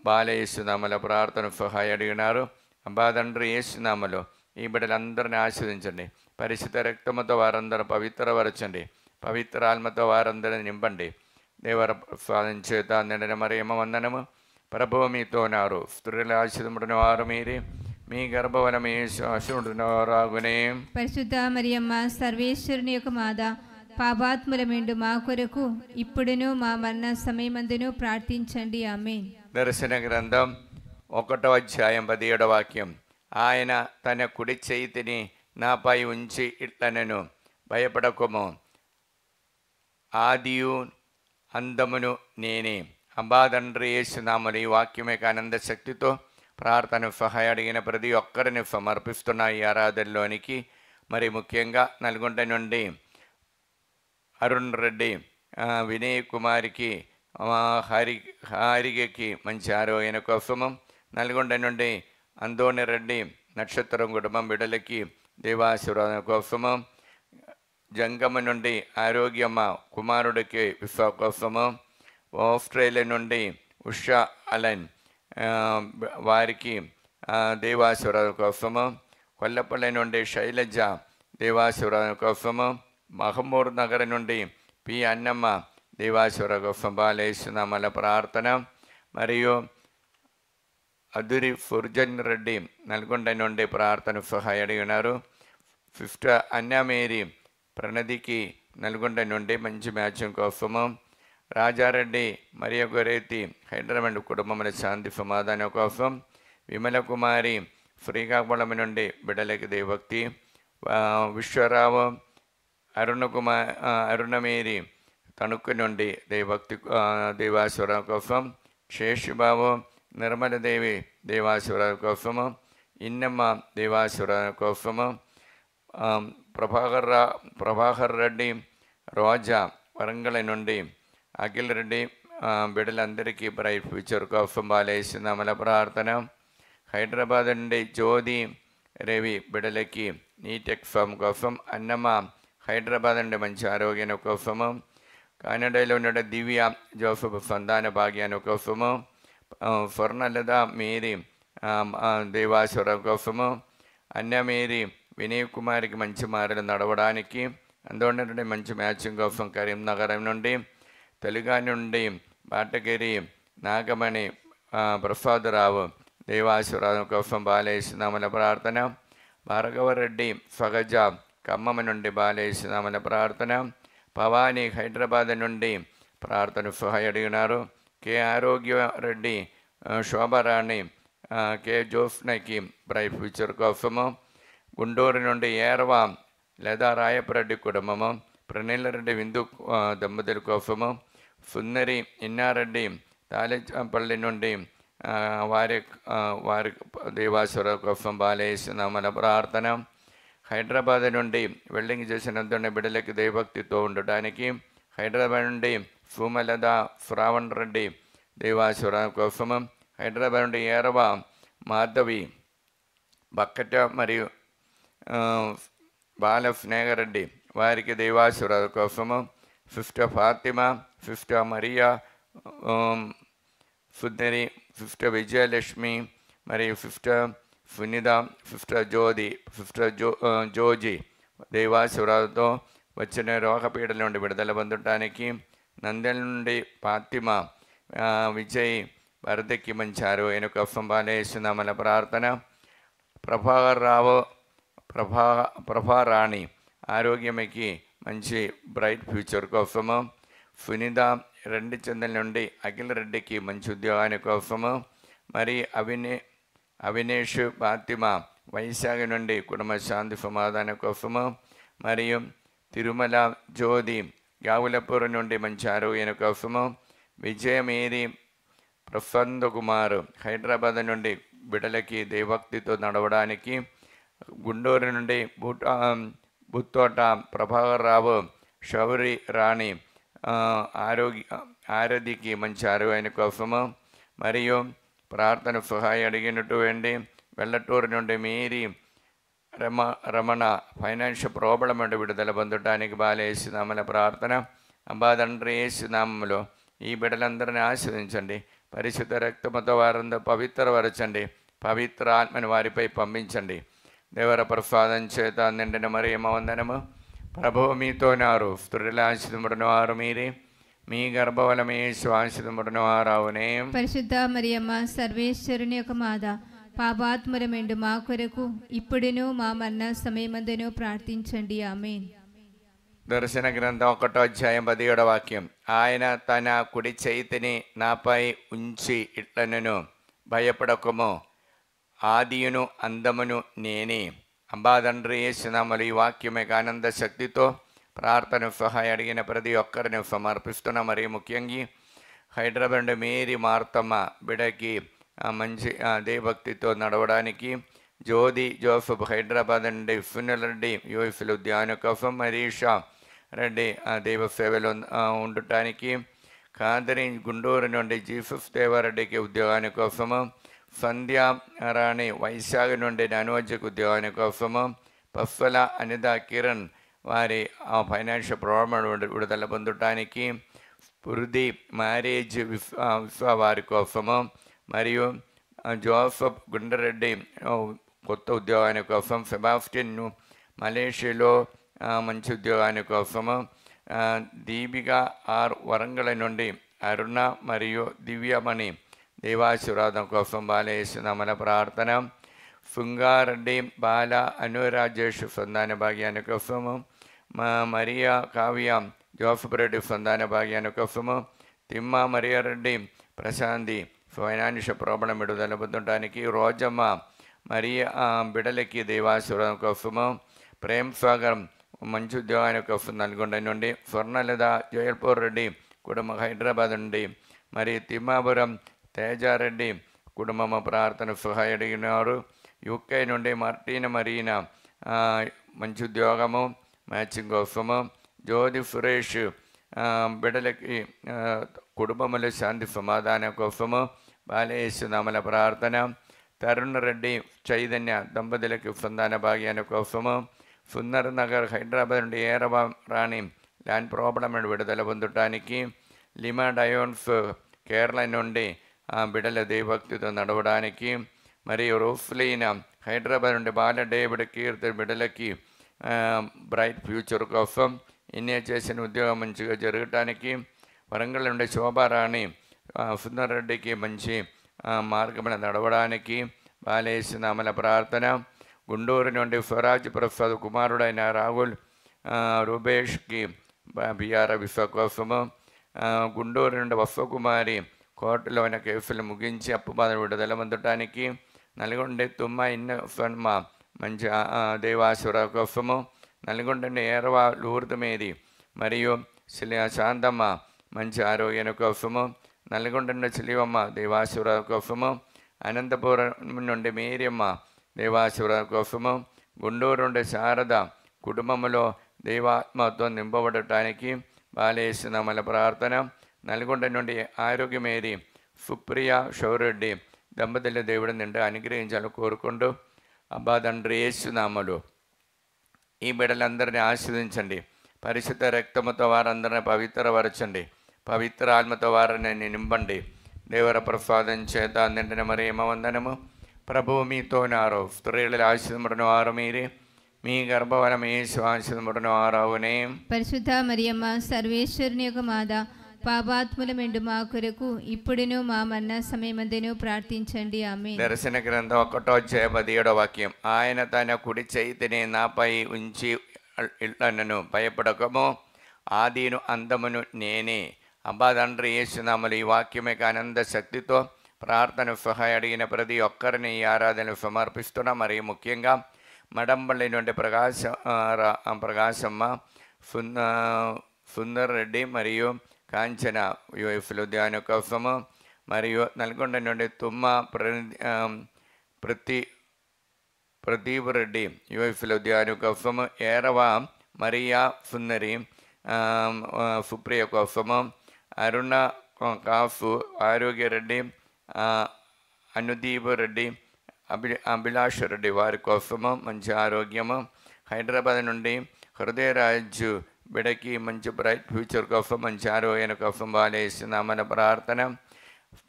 బాలయేసునామల ప్రార్థన సహాయం అడిగినారు. అబ్బా తండ్రి యేసునామలో ఈ బిడ్డలందరినీ ఆశీర్వదించండి. పరిశుద్ధ రక్తముతో వారందరూ పవిత్రపరచండి. పవిత్ర ఆత్మతో వారందరిని నింపండి. దేవర ప్రసాదం చేత నిండిన మరియమ్మ వందనము. ప్రభువు మీతో నారు, స్త్రీల ఆశీర్వదించిన వారు మీరే, మీ గర్భఫలము యేసు ఆశీర్వదించిన వారగునే. పరిశుద్ధ మరియమ్మ సర్వేశ్వరుని యొక్క మాత, పాపాత్ములమెండు మా కొరకు ఇప్పుడును మా మరణ సమయమందును ప్రార్థించండి. ఆమేన్. దర్శన గ్రంథం 1:17 వాక్యం. ఆయన తన కుడి చేతిని నాపై ఉంచి ఇట్లనెను, భయపడకుము, ఆదియు అందమును నేనే. అబ్బా తండ్రి యేసునామములో ఈ వాక్యమే ఆనంద శక్తితో ప్రార్థన సహాయం అడిగిన ప్రతి ఒక్కరిని సమర్పిస్తున్న ఈ ఆరాధనలోనికి. మరి ముఖ్యంగా నల్గొండ నుండి అరుణ్ రెడ్డి, వినయ్ కుమార్కి, హారికకి మంచి ఆరోగ్యం కోసము, నల్గొండ నుండి అందోని రెడ్డి నక్షత్రం కుటుంబం బిడ్డలకి దేవాశీర్వాదం కోసము, జంగమ నుండి ఆరోగ్యమ్మ కుమారుడికి విశ్వ కోసము, ఆస్ట్రేలియా నుండి ఉషా అలన్ వారికి దేవాశీర్వాదం కోసము, కొల్లపల్లి నుండి శైలజ దేవాశీర్వాదం కోసము, మహమూర్ నగర్ నుండి పి అన్నమ్మ దేవాశీర్వాదం కోసం బాలేస్తున్నామల ప్రార్థన. మరియు అదురి ఫుర్జన్ రెడ్డి నల్గొండ నుండి ప్రార్థన సహాయ అడిగినారు. 5 అన్నమేరి ప్రణదికి నల్గొండ నుండి మంచి మ్యాచింగ్ కోసము, రాజారెడ్డి మరియ గొరేతి హైదరాబాద్ కుటుంబముల శాంతి సమాధానం కోసం, విమల కుమారి శ్రీకాకుళం నుండి బిడ్డలకి దేవభక్తి, విశ్వరావు అరుణమేరి తణుకు నుండి దేవభక్తి దేవాసురం కోసం, శేషుబాబు నిర్మలదేవి దేవాసురం కోసము, ఇన్నమ్మ దేవాసురం కోసము, ప్రభాకర్ రెడ్డి రోజా వరంగల్ నుండి అఖిల్ రెడ్డి బిడ్డలందరికీ బ్రైట్ ఫ్యూచర్ కోసం బాలేసిందమల ప్రార్థన. హైదరాబాద్ నుండి జ్యోతి రవి బిడ్డలకి నీట్ ఎగ్జామ్ కోసం, అన్నమ్మ హైదరాబాద్ నుండి మంచి ఆరోగ్యం కోసము, కానడాలో ఉన్న దివ్య జోసఫ్ సంతాన భాగ్యాన్ని కోసము, స్వర్ణలత మేరీ దేవాసురం కోసము, అన్నమేరి వినయ్ కుమార్కి మంచి మాటలు నడవడానికి, అందులో మంచి మ్యాచింగ్ కోసం కరీంనగర్ నుండి, తెలుగు నుండి బాటగిరి నాగమణి ప్రసాదరావు దేవాసురం కోసం బాలేసినామల ప్రార్థన. భార్గవరెడ్డి సహజ ఖమ్మం నుండి బాలేసినామల ప్రార్థన. భవానీ హైదరాబాద్ నుండి ప్రార్థన సహాయ అడిగినారు. కె ఆరోగ్య రెడ్డి శోభారాణి కె జోఫ్నకి బ్రైట్ ఫ్యూచర్ కోసము, గుంటూరు నుండి ఏర్వ లేదా రాయపరెడ్డి కుటుంబము, ప్రణీలరెడ్డి విందు దంపతుల కోసము, సుందరి ఇన్నారెడ్డి తాళేపల్లి నుండి వారి దేవాసుర కోసం బాలేసినామల ప్రార్థన. హైదరాబాద్ నుండి వెల్డింగ్ చేసినందున బిడ్డలకి దైవభక్తితో ఉండటానికి, హైదరాబాద్ నుండి సుమలత శ్రావణ్ రెడ్డి దేవాసుర కోసము, హైదరాబాద్ నుండి ఏరవ మాధవి బక్కట మరియు బాల స్నేహరెడ్డి వారికి దేవాసుర కోసము, 5 ఫాతిమా, 5 మరియా సుందరి, 5 విజయలక్ష్మి మరియు 5 సునిత, 5 జ్యోతి, 5 జోజి దేవాసురాలతో వచ్చిన రోగపీడల నుండి విడుదల పొందటానికి, నందెల నుండి ఫాతిమా విజయ్ భరతకి మంచారు ఆయన కోసం బాలేస్తున్నామల ప్రార్థన. ప్రభారాణి ఆరోగ్యమకి మంచి బ్రైట్ ఫ్యూచర్ కోసము, సునీత రెండిచందల నుండి అఖిల్ రెడ్డికి మంచి ఉద్యోగాని కోసము, మరి అవినేష్ ఫాతిమా వైశాఖ నుండి కుటుంబ శాంతి సమాధానం కోసము, మరియు తిరుమల జ్యోతి గావులపూర్ నుండి మంచి ఆరోగ్యం కోసము, విజయమేరి ప్రసన్న కుమార్ హైదరాబాద్ నుండి బిడ్డలకి దేవభక్తితో నడవడానికి, గుంటూరు నుండి బుత్తోట ప్రభాకర్రావు శౌరి రాణి ఆరోగ్యకి మంచి ఆరోగ్యం కోసము, మరియు ప్రార్థన సహాయం అడిగినటువంటి వెల్లటూరు నుండి మేరీ రమణ ఫైనాన్షియల్ ప్రాబ్లం నుండి విడుదల పొందడానికి బాలేసినామల ప్రార్థన. అబ్బా తండ్రి యేసునామములో ఈ బిడ్డలందరినీ ఆశీర్వదించండి, పరిశుద్ధ రక్తముతో వారందరూ పవిత్రపరచండి, పవిత్ర ఆత్మని వారిపై పంపించండి. దేవర ప్రసాదం చేత నిండిన మరియమ్మ వందనము. ప్రభువు మీతోనారు, స్త్రీల ఆశీర్వదింపబడిన వారు మీరే, మీ గర్భఫలమే ఆశీర్వదింపబడిన వారవునే. పరిశుద్ధ మరియమ్మ సర్వేశ్వరుని యొక్క మాత, పాపాత్ములమెండు మా కొరకు ఇప్పుడును మా మరణ సమయమందును ప్రార్థించండి. ఆమేన్. దర్శన గ్రంథం 1వ అధ్యాయం 17వ వాక్యం. ఆయన తన కుడి చేతిని నాపై ఉంచి ఇట్లనెను, భయపడకము, ఆదియును అందమును నేనే. అంబా తండ్రి యేసునామములో ఈ వాక్యమే ఆనంద శక్తితో ప్రార్థన సహాయం అడిగిన ప్రతి ఒక్కరిని సమర్పిస్తున్నా. మరి ముఖ్యంగా హైదరాబాద్ నుండి మేరీ మార్తమ్మ బిడకి మంచి దేవభక్తితో నడవడానికి, జ్యోతి జోసఫ్ హైదరాబాద్ నుండి, సునీల్ రెడ్డి యూఎస్లో ఉద్యాన కోసం, మనీషా రెడ్డి దైవ సేవలో ఉండటానికి, కాదరి గుంటూరు నుండి జీసస్ దేవారెడ్డికి ఉద్యోగాని కోసము, సంధ్య రాణి వైశాఖ నుండి నానోజకు ఉద్యోగానికి కోసము, పఫ్ఫల అనిత కిరణ్ వారి ఫైనాన్షియల్ ప్రాబ్లం విడుదల పొందటానికి, పురుది మ్యారేజ్ విశ్వ వారి కోసము, మరియు జోసఫ్ గుండరెడ్డి కొత్త ఉద్యోగానికి కోసం, సెబాస్టిన్ మలేషియాలో మంచి ఉద్యోగానికి కోసము, దీపిక ఆర్ వరంగల్ నుండి అరుణ మరియు దివ్యమణి దేవాశీర్వాదం కోసం బాలయేసునామల ప్రార్థన, సుంగారెడ్డి బాల అనురాజేష్ సంతాన భాగ్యాన్ని కోసము, మరియా కావ్య జోసఫ్ రెడ్డి సంతాన భాగ్యాన్ని కోసము, తిమ్మ మరియారెడ్డి ప్రశాంతి ఫైనాన్షియల్ ప్రాబ్లం విడుదల పొందడానికి, రోజమ్మ మరియా బిడలకి దేవాశీర్వాదం కోసము, ప్రేమ్ సాగర్ మంచి ఉద్యోగానికి కోసం నల్గొండ నుండి, స్వర్ణలత జయపూర్ రెడ్డి కుటుంబం హైదరాబాద్ నుండి, మరి తిమ్మాపురం తేజారెడ్డి కుటుంబం ప్రార్థన సహాయ అడిగినారు. యూకే నుండి మార్టీన మరీనా మంచి ఉద్యోగము మ్యాచింగ్ కోసము, జ్యోతి సురేష్ బిడలకి కుటుంబముల శాంతి సమాధానం కోసము బాలయేసునామల ప్రార్థన, తరుణ్ రెడ్డి చైతన్య దంపతులకి సంతాన భాగ్యాన్ని కోసము, సుందర్ నగర్ హైదరాబాద్ నుండి ఏరవ రాణి ల్యాండ్ ప్రాబ్లం విడుదల పొందటానికి, లిమా డయోన్స్ కేరళ నుండి బిడల దేవభక్తితో నడవడానికి, మరియు రోఫ్లీన హైదరాబాద్ నుండి బాల డేవిడ్ కీర్తి బిడలకి బ్రైట్ ఫ్యూచర్ కోసం, ఇన్నే చేసిన ఉద్యోగం మంచిగా జరగటానికి, వరంగల్ నుండి శోభారాణి సుందర్ రెడ్డికి మంచి మార్గమున నడవడానికి బాలయేసునామల ప్రార్థన, గుంటూరు నుండి స్వరాజ్ ప్రసాద్ కుమారుడైన రాహుల్ రూబేష్కి బిఆర్ విశ్వ కోసము, గుంటూరు నుండి వస్వకుమారి కోర్టులోని కేసులు ముగించి అప్పుబాధ విడుదల పొందటానికి, నల్గొండ తుమ్మ ఇన్న స్వర్మ మంచి దేవాసుర కోసము, నల్గొండ నుండి ఏరవ లూర్దు మేరీ మరియు శాంతమ్మ మంచి ఆరోగ్యం కోసము, నల్గొండ నుండి చిలివమ్మ దేవాసుర కోసము, అనంతపురం నుండి మేరియమ్మ దేవాసుర కోసము, గుంటూరు నుండి శారద కుటుంబంలో దైవాత్మతో నింపబడటానికి బాలయేసునామల ప్రార్థన, నల్గొండ నుండి ఆరోగ్యమేరి సుప్రియ షౌరెడ్డి దంపతుల దేవుడి నిండా అనుగ్రహించాలని కోరుకుంటూ, అబ్బా తండ్రి యేసునామలు ఈ బిడ్డలందరినీ ఆశీర్వదించండి, పరిశుద్ధ రక్తముతో వారందరినీ పవిత్రపరచండి, పవిత్ర ఆత్మతో వారిని నింపండి. దేవర ప్రసాదం చేత నిండిన మరియమ్మ వందనము. ప్రభువు మీతోనారో స్త్రీల ఆశీర్వదింపబడిన వారు మీరే, మీ గర్భఫలము యేసు ఆశీర్వదింపబడిన వారవునే. పరిశుద్ధ మరియమ్మ సర్వేశ్వరుని యొక్క మాత, పాపాత్ములమెండు మా కొరకు ఇప్పుడును మా మరణ సమయమందును ప్రార్థించండి. ఆమేన్. దర్శన గ్రంథం 1:17 వాక్యం. ఆయన తన కుడి చేతిని నాపై ఉంచి ఇళ్ళను భయపడకము, ఆదిను అందమును నేనే. అబ్బా తండ్రి యేసునామలు ఈ వాక్యమే ఆనంద శక్తితో ప్రార్థన సహాయ అడిగిన ప్రతి ఒక్కరిని ఈ ఆరాధనలు సమర్పిస్తున్నాం. మరియు ముఖ్యంగా మడంపల్లి నుండి ప్రకాశమ్మ, సుందర్ రెడ్డి మరియు కాంచన యుఎఫ్లో ధ్యాన కోసము, మరియు నల్గొండ నుండి తుమ్మ ప్రదీప్ రెడ్డి యుఎఫ్లో ధ్యాన కోసము, ఏరవ మరియా సుందరి సుప్రియ కోసము, అరుణ కాఫు ఆరోగ్యరెడ్డి, అనుదీప్ రెడ్డి, అభిలాష్ రెడ్డి వారి కోసము మంచి ఆరోగ్యము, హైదరాబాద్ నుండి హృదయరాజు బిడకి మంచి బ్రైట్ ఫ్యూచర్ కోసం మంచి ఆరోగ్యం కోసం బాలయేసునామల ప్రార్థన,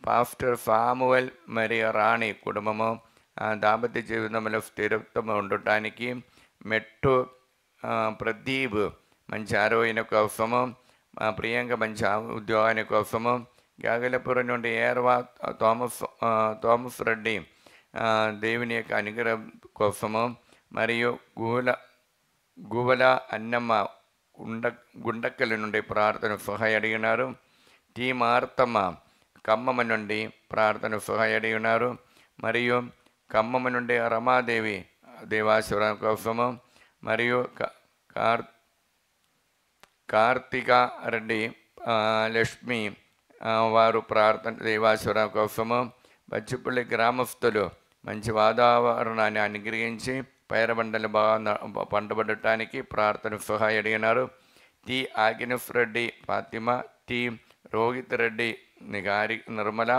పాస్టర్ సామువల్ మరియు రాణి కుటుంబము దాంపత్య జీవితంలో స్థిరత్వం ఉండటానికి, మెట్టు ప్రదీప్ మంచి ఆరోగ్యం కోసము, ప్రియాంక మంచి ఉద్యోగాని కోసము, గాగలపురం నుండి ఏర్వా థామస్ రెడ్డి దేవుని యొక్క అనుగ్రహం కోసము, మరియు గువల అన్నమ్మ గుండక్కల నుండి ప్రార్థన సహాయ అడిగినారు. టీ మార్తమ్మ ఖమ్మం నుండి ప్రార్థన సహాయ అడిగినారు. మరియు ఖమ్మం నుండి రమాదేవి దేవాసురం కోసము, మరియు కార్తిక రెడ్డి లక్ష్మి వారు ప్రార్థన దేవాసురం కోసము, బచ్చిపల్లి గ్రామస్తులు మంచి వాతావరణాన్ని అనుగ్రహించి పైరబండలు బాగా పంటబడటానికి ప్రార్థన సహాయ అడిగినారు. టి ఆకినఫ్ రెడ్డి ఫాతిమా, టి రోహిత్ రెడ్డి నిగారి నిర్మల,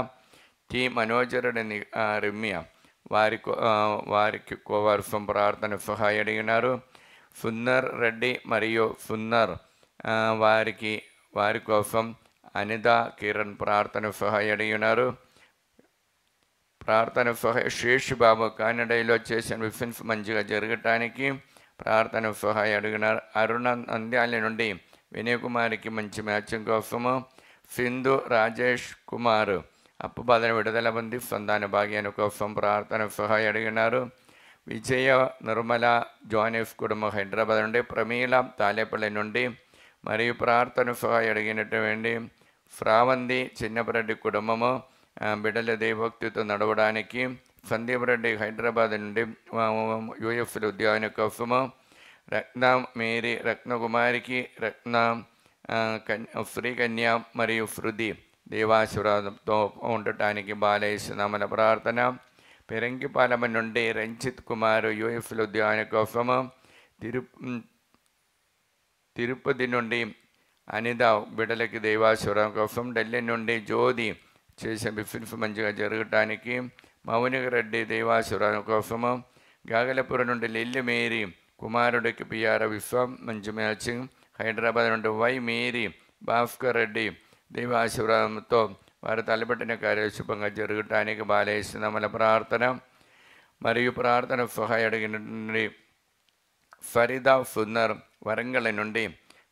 టి మనోజరుడి రిమ్య వారికి కోవర్ఫం ప్రార్థన సహాయం అడిగినారు. ఫున్నర్ రెడ్డి మరియు ఫున్నర్ వారి కోసం అనిత కిరణ్ ప్రార్థన సహాయం అడిగినారు. ప్రార్థన శేష్ బాబు కానడలో చేసిన విఫిన్స్ మంచిగా జరగటానికి ప్రార్థన సహాయం అడిగినారు. అరుణ నంద్యాల నుండి వినయ్ కుమార్కి మంచి మ్యాచింగ్ కోసము. సింధు రాజేష్ కుమార్ అప్పు బాధన విడుదల పొంది సంతాన భాగ్యాన్ని కోసం ప్రార్థన సహాయం అడిగినారు. విజయ నిర్మల జోనెఫ్ కుటుంబం హైదరాబాద్ నుండి. ప్రమీల తాలేపల్లి నుండి మరియు ప్రార్థన సహాయం అడిగినటువంటి ఫ్రావంది చిన్నపరెడ్డి కుటుంబము బిడ్డల దేవభక్తితో నడవడానికి. సందీప్ రెడ్డి హైదరాబాద్ నుండి యూఎఫ్ల ఉద్యోగం కోసము. రత్న మేరీ రత్నకుమారికి శ్రీకన్య మరియు శృతి దేవాశీర్వాదంతో ఉండటానికి బాలయేసునామల ప్రార్థన. పెరంగిపాలెం నుండి రంజిత్ కుమార్ యూఎఫ్ల ఉద్యోగం కోసము. తిరుపతి నుండి అనిత బిడ్డలకి దేవాశీర్వాదం కోసం. ఢిల్లీ నుండి జ్యోతి చేసే బిఫిన్స్ మంచిగా జరగటానికి మౌనిక రెడ్డి దేవాశీర్వాదం కోసము. గాగలపురం నుండి లిల్లి మేరీ కుమారుడికి పిఆర్ విశ్వం మంచి మ్యాచింగ్. హైదరాబాద్ నుండి వై మేరీ భాస్కర్ రెడ్డి దేవాశీర్వాదంతో వారు తలపెట్టిన కార్యాలు శుభంగా జరగటానికి బాలయేసునామల ప్రార్థన. మరియు ప్రార్థన సహాయం అడిగిన ఫరీదా సున్నర్ వరంగల్ నుండి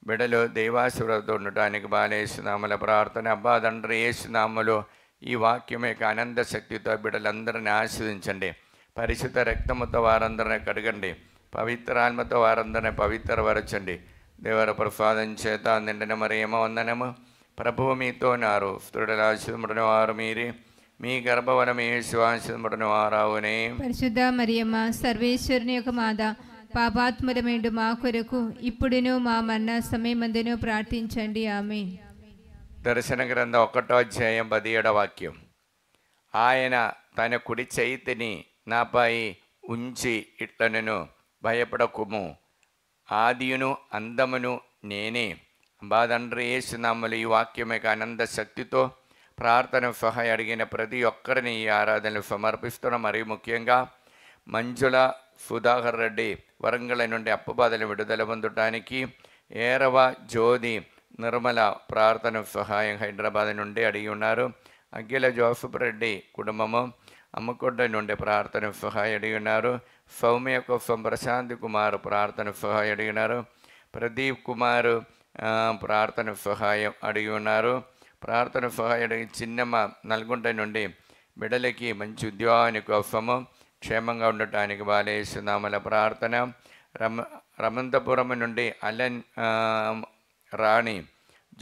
బిడలు దేవాశీర్వాదంతో ఉండటానికి బాలయేసునామల ప్రార్థన. అబ్బా తండ్రి యేసునామలో ఈ వాక్యం యొక్క అనంత శక్తితో బిడ్డలందరినీ ఆశీర్వదించండి. పరిశుద్ధ రక్తముతో వారందరినీ కడగండి. పవిత్రాత్మతో వారందరినీ పవిత్రపరచండి. దేవర ప్రసాదం చేత నిండిన మరియమ్మ వందనము. ప్రభువు మీతో నారు. స్త్రీల ఆశీర్వదింపబడిన వారు మీరే. మీ గర్భవరం యేసు ఆశీర్వదింపబడిన వారావునే. పరిశుద్ధ మరియమ్మ సర్వేశ్వరుని యొక్క మాత, పాపాత్ములమేండు మా కొరకు ఇప్పుడును మా మరణ సమయమందును ప్రార్థించండి. ఆమేన్. దర్శన గ్రంథం 1వ అధ్యాయం 17వ వాక్యం. ఆయన తన కుడి చేతిని నాపై ఉంచి ఇట్లనెను, భయపడకుము, ఆదియును అందమును నేనే. తండ్రి యేసునామములో ఈ వాక్యం యొక్క అనంత శక్తితో ప్రార్థన సహాయం అడిగిన ప్రతి ఒక్కరిని ఈ ఆరాధనలు సమర్పిస్తున్నాం. మరియు ముఖ్యంగా మంజుల సుధాకర్ రెడ్డి వరంగల్ నుండి అప్పు బాధలు విడుదల పొందటానికి. ఏరవ జ్యోతి నిర్మల ప్రార్థన సహాయం హైదరాబాద్ నుండి అడిగి ఉన్నారు. అఖిల జోసఫ్ రెడ్డి కుటుంబము అమ్మకొండ నుండి ప్రార్థన సహాయం అడిగి ఉన్నారు. సౌమ్య కోసం ప్రశాంత్ కుమార్ ప్రార్థన సహాయం అడిగినారు. ప్రదీప్ కుమార్ ప్రార్థన సహాయం అడిగి ఉన్నారు. ప్రార్థన సహాయం అడిగి చిన్నమ్మ నల్గొండ నుండి బిడలకి మంచి ఉద్యోగాని కోసము క్షేమంగా ఉండటానికి బాలయేసునామల ప్రార్థన. రమంతపురం నుండి అలన్ రాణి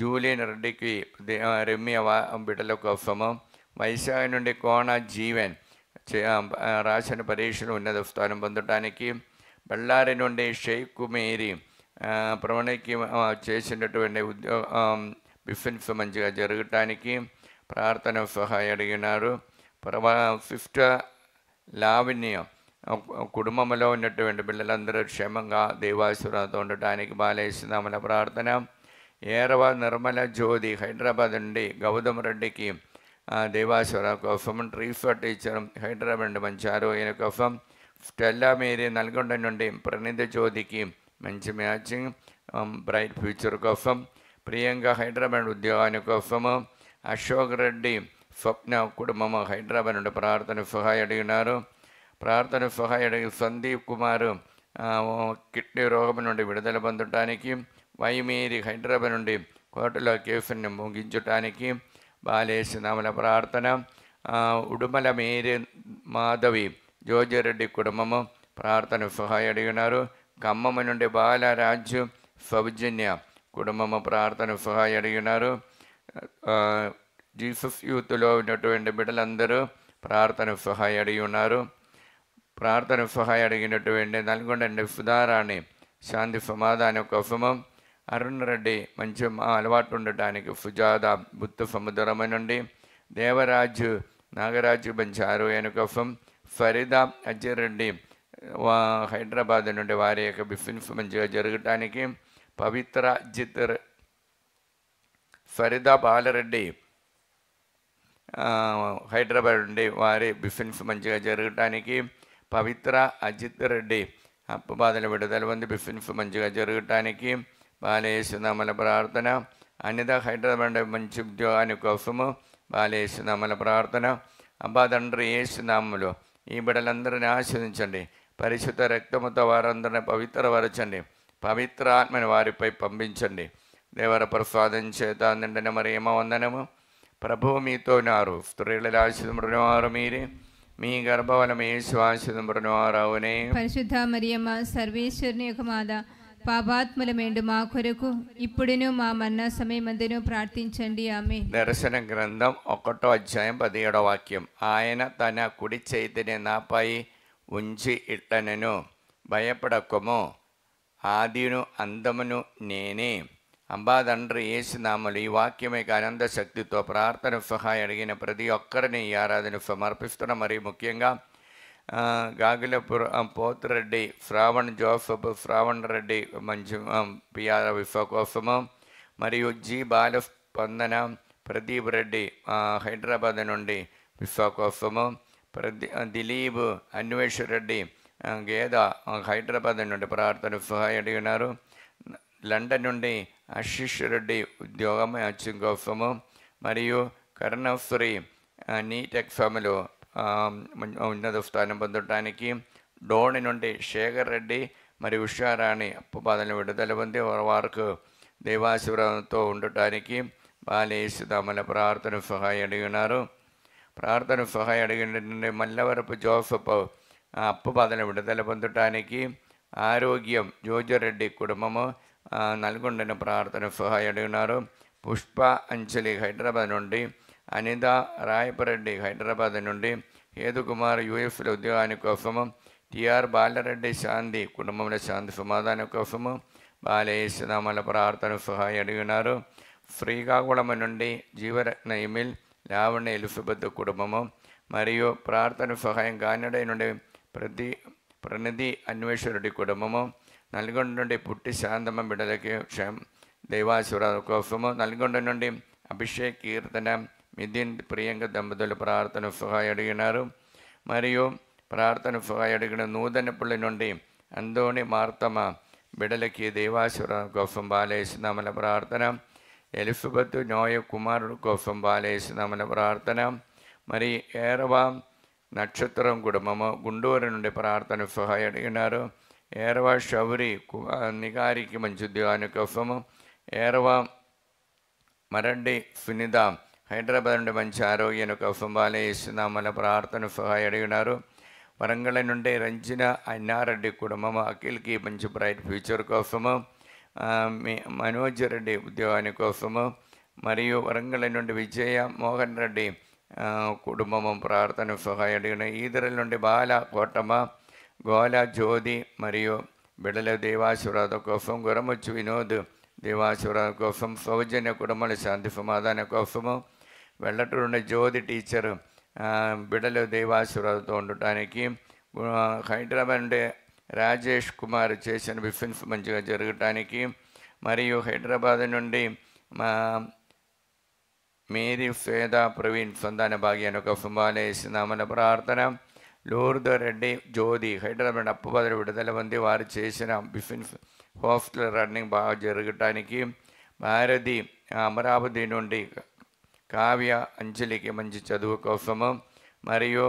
జూలియన్ రెడ్డికి రెమ్య బిడ్డల కోసము. వైశాఖ నుండి కోణ జీవన్ రాసిన పరీక్షలు ఉన్నత స్థానం పొందటానికి. బళ్ళారి నుండి షేక్ కుమేరి ప్రవణకి చేసినటువంటి బిఫిన్స్ మంచిగా జరగటానికి ప్రార్థన సహాయం అడిగినారు. ఫిఫ్త్ లావణ్య కుటుంబంలో ఉన్నటువంటి పిల్లలందరూ క్షేమంగా దేవాశీర్వాదంతో ఉండటానికి బాలయేసునామల ప్రార్థన. ఏరవ నిర్మల జ్యోతి హైదరాబాద్ నుండి గౌతమ్ రెడ్డికి దేవాశీర్వాదం కోసం. ట్రీఫా టీచర్ హైదరాబాద్ నుండి మంచి ఆరోగ్యం కోసం. స్టెల్లా మేరీ నల్గొండ నుండి ప్రణీత జ్యోతికి మంచి మ్యాచింగ్ బ్రైట్ ఫ్యూచర్ కోసం. ప్రియాంక హైదరాబాద్ ఉద్యోగాని కోసము. అశోక్ రెడ్డి స్వప్న కుటుంబము హైదరాబాద్ నుండి ప్రార్థన సహాయం అడిగినారు. ప్రార్థన సహాయం అడిగి సందీప్ కుమార్ కిడ్నీ రోగం నుండి విడుదల పొందటానికి. వైమేరి హైదరాబాద్ నుండి కోర్టులో కేసుని ముగించటానికి బాలయేసునామల ప్రార్థన. ఉడుమల మేరీ మాధవి జోజిరెడ్డి కుటుంబము ప్రార్థన సహాయం అడిగినారు. ఖమ్మం నుండి బాలరాజు సౌజన్య కుటుంబము ప్రార్థన సహాయం అడిగినారు. జీసస్ యూత్లో ఉన్నటువంటి బిడ్డలందరూ ప్రార్థన సహాయం అడిగి ఉన్నారు. ప్రార్థన సహాయం అడిగినటువంటి నల్గొండ నుండి సుధారాణి శాంతి సమాధానం కోసము. అరుణ్ రెడ్డి మంచి అలవాటు ఉండటానికి. సుజాత బుద్ధ సముద్రం నుండి. దేవరాజు నాగరాజు మంచి ఆరోగ్యం కోసం. ఫరీదా అజయ్ రెడ్డి హైదరాబాద్ నుండి వారి యొక్క బిఫిన్స్ మంచిగా జరగటానికి. పవిత్ర జిత్ ఫరీదా బాలరెడ్డి హైదరాబాద్ నుండి వారి బిఫిన్స్ మంచిగా జరగటానికి, పవిత్ర అజిత్ రెడ్డి అప్పు బాధల విడుదల పొంది బిఫిన్స్ మంచిగా జరగటానికి బాలయేసునామల ప్రార్థన. అనిత హైదరాబాద్ మంచి ఉద్యోగాని కోసము బాలయేసునామల ప్రార్థన. అబ్బా తండ్రి యేసునామములో ఈ బిడ్డలందరినీ ఆశీర్వదించండి. పరిశుద్ధ రక్తముతో వారందరినీ పవిత్రపరచండి. పవిత్ర ఆత్మని వారిపై పంపించండి. దేవర ప్రసాదం చేత నిండిన మరి ఏమో వందనము. ప్రభువు మీతో ఉన్నారు. స్త్రీలలో ఆశీర్వదింపబడిన వారు మీరే, మీ గర్భఫలము యేసు ఆశీర్వదింపబడిన వారు అవునే. పరిశుద్ధ మరియమ్మ సర్వేశ్వరుని యొక్క మాత, పాపాత్ములమేండు మా కొరకు ఇప్పుడును మా మరణ సమయమందును ప్రార్థించండి. ఆమె. దర్శన గ్రంథం 1వ అధ్యాయం 17వ వాక్యం. ఆయన తన కుడి చేతిని నాపై ఉంచి ఇట్లనెను, భయపడకము, ఆదిను అందమును నేనే. అబ్బా తండ్రి యేసునామములో ఈ వాక్యమే అనంత శక్తితో ప్రార్థన సహాయం అడిగిన ప్రతి ఒక్కరిని ఈ ఆరాధన సమర్పిస్తున్నాం. మరి ముఖ్యంగా గాగిలపుర పోతిరెడ్డి, శ్రావణ్ జోసఫ్, శ్రావణ్ రెడ్డి మంచి పిఆర్ విఫా కోసము, మరియు జి బాలస్పందన, ప్రదీప్ రెడ్డి హైదరాబాద్ నుండి విఫా కోసము, దిలీప్, అన్వేష్ రెడ్డి గేద హైదరాబాద్ నుండి ప్రార్థన సహాయం అడిగినారు. లండన్ నుండి ఆశీష్ రెడ్డి ఉద్యోగం కోసము, మరియు కర్ణశ్రీ నీట్ ఎగ్జామ్లో ఉన్నత స్థానం పొందడానికి, డోణి నుండి శేఖర్ రెడ్డి మరియు ఉషారాణి అప్పు బాధలను విడుదల పొంది వారికి దేవాశీర్వాదంతో ఉండటానికి బాలయేసునామములో ప్రార్థన సహాయం అడిగినారు. ప్రార్థన సహాయం అడిగిన మల్లవరపు జోసఫ్ అప్పు బాధలను విడుదల పొందటానికి, ఆరోగ్యం జోజరెడ్డి కుటుంబము నల్గొండను ప్రార్థన సహాయం అడిగినారు. పుష్ప అంజలి హైదరాబాద్ నుండి, అనిత రాయపరెడ్డి హైదరాబాద్ నుండి, హేతుకుమార్ యూఎఫ్లో ఉద్యోగాని కోసము, టిఆర్ బాలరెడ్డి శాంతి కుటుంబంలో శాంతి సమాధానం కోసము బాలయేసునామములో ప్రార్థన సహాయం అడిగినారు. శ్రీకాకుళం నుండి జీవరత్న ఎమిల్, లావణ్య ఎలిజబెత్ కుటుంబము, మరియు ప్రార్థన సహాయం కానడ నుండి ప్రనిధి అన్వేషరెడ్డి కుటుంబము, నల్గొండ నుండి పుట్టి శాంతమ్మ బిడ్డలకి దేవాశీర్వాదం కోసము, నల్గొండ నుండి అభిషేక్, కీర్తన, మిథిన్, ప్రియాంక దంపతులు ప్రార్థన సహాయం అడిగినారు. మరియు ప్రార్థన సహాయం అడిగిన నూతనపల్లి నుండి అందోని మార్తమ్మ బిడ్డలకి దేవాశీర్వాదం కోసం బాలయేసునామములో ప్రార్థన. ఎలిజబెత్ నోయ కుమారుడు కోసం బాలయేసునామములో ప్రార్థన. మరి ఏరవ నక్షత్రం కుటుంబము గుంటూరు నుండి ప్రార్థన సహాయం అడిగినారు. ఏరవ శౌరి నిగారికి మంచి ఉద్యోగాని కోసము, ఏరవ మరండి సునిత హైదరాబాద్ నుండి మంచి ఆరోగ్యాన్ని కోసం బాలయేసునామములో ప్రార్థన సహాయం అడిగినారు. వరంగల్ నుండి రంజన అన్నారెడ్డి కుటుంబము, అఖిల్కి మంచి బ్రైట్ ఫ్యూచర్ కోసము, మనోజ్ రెడ్డి ఉద్యోగాని కోసము, మరియు వరంగల్ నుండి విజయ మోహన్ రెడ్డి కుటుంబము ప్రార్థన సహాయం అడిగిన. ఈదరల నుండి బాల కోటమ్మ, గోల జ్యోతి మరియు బిడల దేవాశీర్వాదం కోసం, గురముచ్చు వినోద్ దేవాశీర్వాదం కోసం, సౌజన్య కుటుంబాల శాంతి సమాధానం కోసము, వెళ్ళటూరు నుండి జ్యోతి టీచర్ బిడల దేవాశీర్వాదంతో ఉండటానికి, హైదరాబాద్ నుండి రాజేష్ కుమార్ చేసిన బిఫిన్స్ మంచిగా జరగటానికి, మరియు హైదరాబాద్ నుండి మేరీ శ్వేత ప్రవీణ్ సంతాన భాగ్యాన్ని కోసం బాలయేసునామములో ప్రార్థన. లూర్ద రెడ్డి జ్యోతి హైదరాబాద్ అప్పు బదులు విడుదల పొంది వారు చేసిన బిఫిన్స్ హాస్టల్ రన్నింగ్ బాగా జరగటానికి, భారతి అమరావతి నుండి కావ్య అంజలికి మంచి చదువు కోసము, మరియు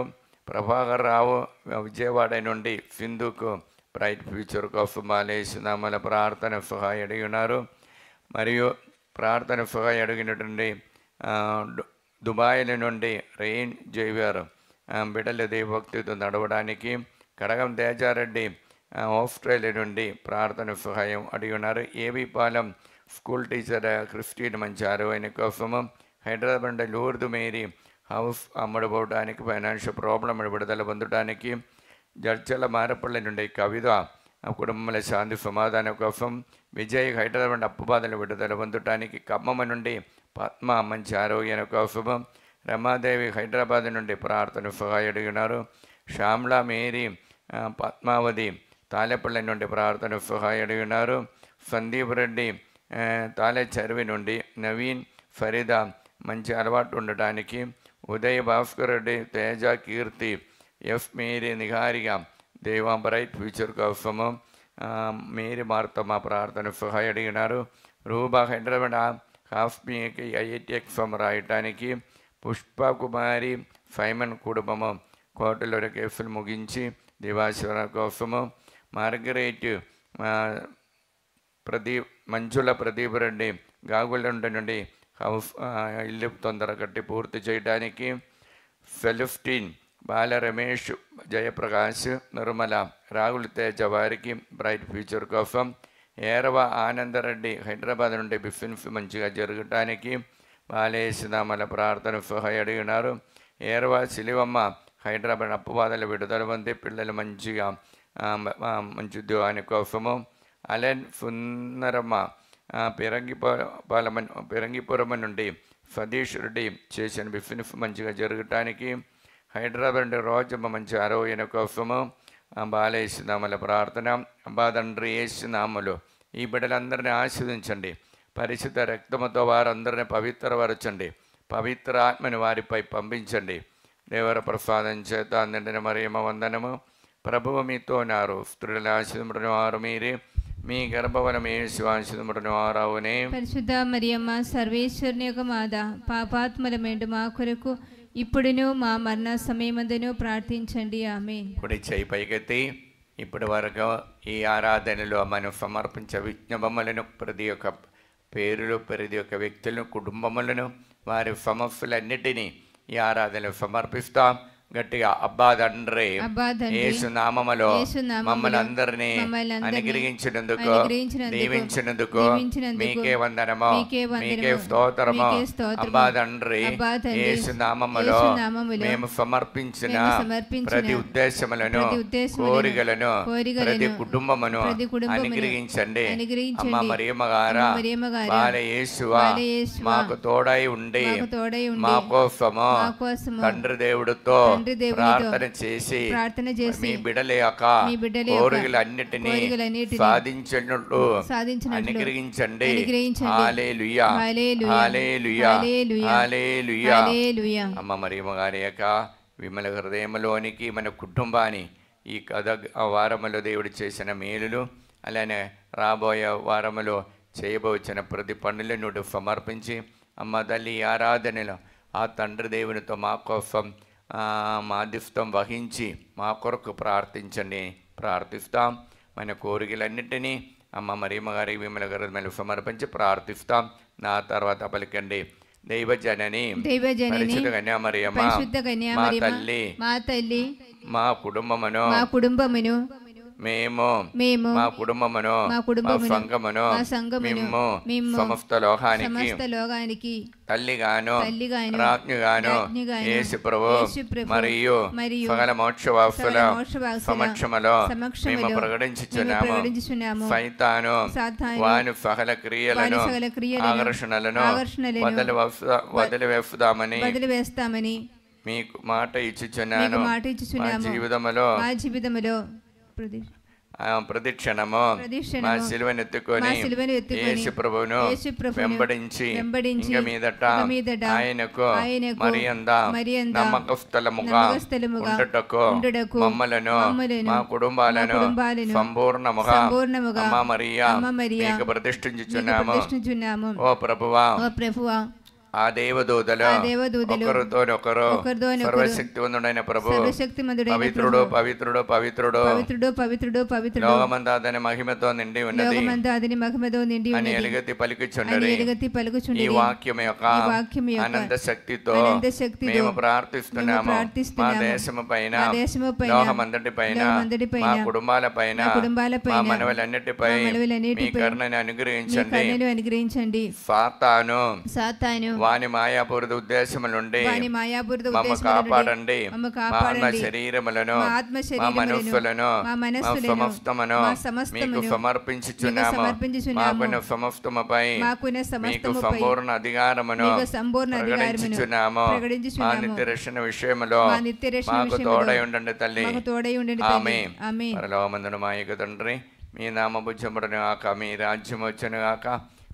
ప్రభాకర్ రావు విజయవాడ నుండి సింధుకు బ్రైట్ ఫ్యూచర్ కోసం బాలయేసునామములో ప్రార్థన సహాయం అడిగినారు. మరియు ప్రార్థన సహాయం అడిగినటువంటి దుబాయ్ల నుండి రెయిన్ జైవర్ బిడ్డల దేవభక్తితో నడవడానికి, కడగం తేజారెడ్డి ఆస్ట్రేలియా నుండి ప్రార్థన సహాయం అడిగినారు. AB Palem school teacher Christian మంచి ఆరోగ్యం కోసము, హైదరాబాద్ లూర్దు మేరీ హౌస్ అమ్మడిపోవడానికి, ఫైనాన్షియల్ ప్రాబ్లం విడుదల పొందడానికి, జడ్చల మారపల్లి నుండి కవిత కుటుంబంలో శాంతి సమాధానం కోసం, విజయ్ హైదరాబాద్ అప్పు బాధలు విడుదల పొందడానికి, ఖమ్మం నుండి పద్మ మంచి ఆరోగ్యం కోసము, రమాదేవి హైదరాబాద్ నుండి ప్రార్థన సహాయం అడిగినారు. శ్యామ్లా మేరీ పద్మావతి తాలేపల్లి నుండి ప్రార్థన సహాయం అడిగినారు. సందీప్ రెడ్డి తాలే చర్వి నుండి, నవీన్ ఫరీదా మంచి అలవాటు ఉండటానికి, ఉదయ్ భాస్కర్ రెడ్డి, తేజ, కీర్తి, ఎఫ్ మేరీ, నిహారిక, దేవా బ్రైట్ ఫ్యూచర్ కోసము, మేరీ మార్తమ్మ ప్రార్థన సహాయ అడిగినారు. రూబా హైదరాబాద్ హాఫ్మీకి ఐఐటి ఎగ్జామ్ రాయటానికి, పుష్ప కుమారి, ఫైమన్ కుటుంబము కోర్టులో కేసులు ముగించి దివాశివర కోసము, మార్గరేట్, మంజుల ప్రదీప్ రెడ్డి గాగులండ నుండి హౌస్ ఇల్లు తొందర కట్టి పూర్తి చేయడానికి, ఫెలిఫ్టీన్, బాల రమేష్, జయప్రకాష్, నిర్మల, రాహుల్ తేజ వారికి బ్రైట్ ఫ్యూచర్ కోసం, ఏరవ ఆనందరెడ్డి హైదరాబాద్ నుండి బిఫిన్స్ మంచిగా జరగటానికి బాలేసినామల ప్రార్థన సహాయ అడిగినారు. ఏరవ సిలివమ్మ హైదరాబాద్ అప్పువాదల విడుదల పొంది పిల్లలు మంచిగా మంచి ఉద్యోగాని కోసము, అలెన్ సుందరమ్మ పెరంగిపురం నుండి సతీష్ రెడ్డి చేసిన బిఫిన్స్ మంచిగా జరగటానికి, హైదరాబాద్ నుండి రోజమ్మ మంచి ఆరోగ్యం కోసము బాలేసినామల ప్రార్థన. అబ్బా తండ్రి యేసునామములో ఈ బిడ్డలందరినీ ఆశీర్వదించండి. పరిశుద్ధ రక్తముతో వారందరినీ పవిత్రపరచండి. పవిత్ర ఆత్మని వారిపై పంపించండి. దేవర ప్రసాదం చేత నిండిన మరియమ్మ వందనము. ప్రభువు మీతో ఉన్నారు. స్త్రీలను ఆశీర్వదించిన వారు మీరే, మీ గర్భఫలము యేసు ఆశీర్వదించిన వారవునే. పరిశుద్ధ మరియమ్మ సర్వేశ్వరుని యొక్క మాత, పాపాత్మలమేండు మా కొరకు ఇప్పుడును మా మరణ సమయమందును ప్రార్థించండి. ఆమేన్. కుడి చేయి పైకెత్తి ఇప్పటి వరకు ఈ ఆరాధనలో మనం సమర్పించే విజ్ఞాపములను, ప్రతి ఒక్క పేరులు, ప్రతి ఒక్క వ్యక్తులను, కుటుంబములను, వారి సమస్యలన్నిటినీ ఈ ఆరాధనలో సమర్పిస్తాం. గట్టిగా అబ్బా తండ్రి యేసు నామములో మమ్మల్ని అందరినీ అనుగ్రహించినందుకు, దీవించినందుకు మీకే వందనము, మీకే స్తోత్రము. అబ్బా తండ్రి యేసు నామములో మేము సమర్పించిన ప్రతి ఉద్దేశములను, కోరికలను, ప్రతి కుటుంబమును అనుగ్రహించండి. అమ్మ మరియమ్మ గారా, బాల యేసువా, మాకు తోడై ఉండి మా కోసము తండ్రి దేవుడితో ప్రార్థన చేసి మీ బిడ్డల యొక్క కోరికలన్నిటినీ సాధించినట్లు అనుగ్రహించండి. హల్లెలూయా, హల్లెలూయా, హల్లెలూయా. అమ్మ మరియమ్మ గారి యొక్క విమల హృదయంలోనికి మన కుటుంబాన్ని ఈ కథ వారములో దేవుడు చేసిన మేలులు, అలానే రాబోయే వారములో చేయబోచిన ప్రతి పనులను సమర్పించి, అమ్మ తల్లి ఆరాధనలో ఆ తండ్రి దేవునితో మా కోసం మాధ్యస్థం వహించి మా కొరకు ప్రార్థించండి. ప్రార్థిస్తాం. మన కోరికలన్నింటినీ అమ్మ మరియమ్మ గారి విమల గారి సమర్పించి ప్రార్థిస్తాం. నా తర్వాత పలికండి. దైవజనని, పరిశుద్ధ కన్యామరియమ్మ, మా తల్లి, మా కుటుంబమును మేము మా కుటుంబమును, మా సంఘమును, మేము సమస్త లోకానికి తల్లిగాను రాజ్ఞిగాను యేసు ప్రభు మరియు సకల మోక్షవాసుల సమక్షములో మేము ప్రకటించుచున్నాము. సైతాను వాని సకల క్రియలను, ఆకర్షణలను వదిలివేస్తామని మీకు మాట ఇచ్చుచున్నాను. మా జీవితములో ప్రతిక్షణము మా సిలువనెత్తుకొని యేసు ప్రభువును వెంబడించి ఇంక మీదట ఆయనకు మరింత నమ్మకస్థలముగా ఉండుటకు మమ్మలను, మా కుటుంబాలను సంపూర్ణముగా అమ్మ మరియా మీకు ప్రతిష్ఠించుచున్నాము. ఓ ప్రభువా, ఆ దేవదూతలు ఒకరితోనొకరు సర్వశక్తివంతుడైన ప్రభు పవిత్రుడు పవిత్రుడు పవిత్రుడు లోకమంతా అతని మహిమతో నిండి ఉన్నది అని ఎలుగెత్తి పలుకుచున్నది. ఈ వాక్యం యొక్క అనంత శక్తితో మేము ప్రార్థిస్తున్నాము. మా దేశము పైన, లోకమంతటి పైన, మా కుటుంబాల పైన, మా మనవలన్నిటిపై మీ కరుణని అనుగ్రహించండి. సాతాను వాని మాయాపూరిత ఉద్దేశముల నుండి మమ్మ కాపాడండి. మా శరీరములను, మా మనస్సులను, మా సమస్తమును మీకు సమర్పించుచున్నాము. మాకున్న సమస్తముపై మీకు సంపూర్ణ అధికారమును ప్రకటించుచున్నాము. మా నిత్య రక్షణ విషయములో మాకు తోడై ఉండండి తల్లి. ఆమేన్. పరలోకమందున మా యొక్క తండ్రి, మీ నామము పూజింపబడును గాక, మీ రాజ్యం వచ్చును గాక,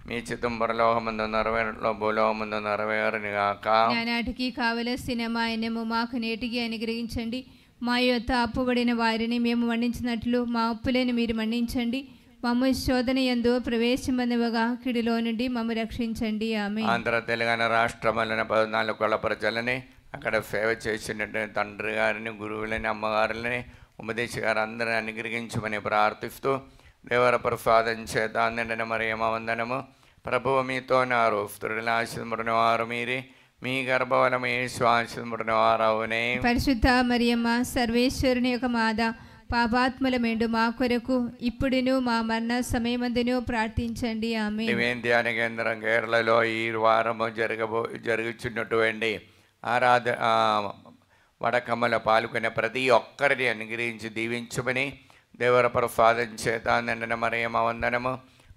మీ చిత్తం పరలోకమందు నెరవేరట్లో భూలోకమందు నెరవేరునుగాక. నానాటికి కావలసిన మా అన్నము మాకు నేటికి అనుగ్రహించండి. మా యొద్ద అప్పుబడిన వారిని మేము మన్నించినట్లు మా అప్పులను మీరు మన్నించండి. మమ్మ శోధన యందు ప్రవేశమనివగా కిడిలో నుండి మమ్మ రక్షించండి. ఆమేన్. ఆంధ్ర తెలంగాణ రాష్ట్రములైన 14 కొల ప్రజలని, అక్కడ సేవ చేసినటువంటి తండ్రి గారిని, గురువులని, అమ్మగారులని, ఉపదేశగారు అందరిని అనుగ్రహించమని ప్రార్థిస్తూ, దేవర ప్రసాదం చేత నిండిన మరియమ్మ వందనము. ప్రభువు మీతో నారు, స్త్రీల ఆశీర్వదింపబడిన వారు మీరే, మీ గర్భఫలము యేసు ఆశీర్వదింపబడిన వారవునే. పరిశుద్ధ మరియమ్మ సర్వేశ్వరుని యొక్క మాత, పాపాత్ములమేండు మా కొరకు ఇప్పుడును మా మరణ సమయమందును ప్రార్థించండి. ఆమేన్. దివ్యం ధ్యాన కేంద్రం కేరళలో ఈ వారము జరుగుచున్నటువంటి వడకమ్మలో పాల్గొనే ప్రతి ఒక్కరిని అనుగ్రహించి దీవించుమని దేవర ప్రసాదం చేత నిండిన మరియమ్మ వందనము.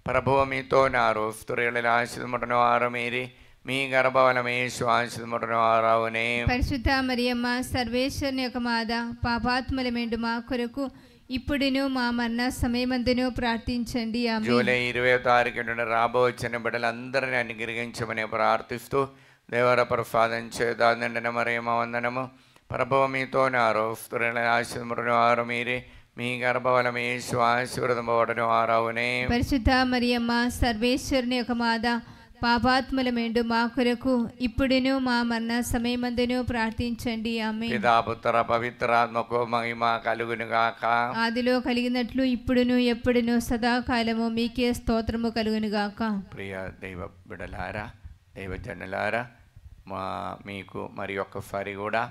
ప్రభువు మీతో నారు, స్త్రీలలో ఆశీర్వదింపబడిన వారు మీరే, మీ గర్భఫలము యేసు ఆశీర్వదింపబడిన వారవునే. పరిశుద్ధ మరియమ్మ సర్వేశ్వరుని యొక్క మాత, పాపాత్ములమేండు మా కొరకు ఇప్పుడును మా మరణ సమయమందును ప్రార్థించండి. ఆమేన్. జూలై 20వ తారీఖు నుండి రాబోచిన బిడ్డలందరినీ అనుగ్రహించమని ప్రార్థిస్తూ దేవర ప్రసాదం చేత నిండిన మరియమ్మ వందనము. ప్రభువు మీతో నారు, స్త్రీలను ఆశీర్వదింపబడిన వారు మీరే, మీ గర్భఫలము యేసు ఆశీర్వదింపబడిన వారవునే. పరిశుద్ధ మరియమ్మ సర్వేశ్వరుని యొక్క మాత, పాపాత్ములమేండు మా కొరకు ఇప్పుడును మా మరణ సమయమందును ప్రార్థించండి. ఆమేన్. పితా పుత్ర పవిత్రాత్మకు మహిమ కలుగునుగాక. ఆదిలో కలిగినట్లు ఇప్పుడును ఎప్పుడును సదాకాలము మీకే స్తోత్రము కలుగునుగాక. ప్రియ దైవ బిడలారా, దైవజనులారా, మీకు మరి ఒక్కసారి కూడా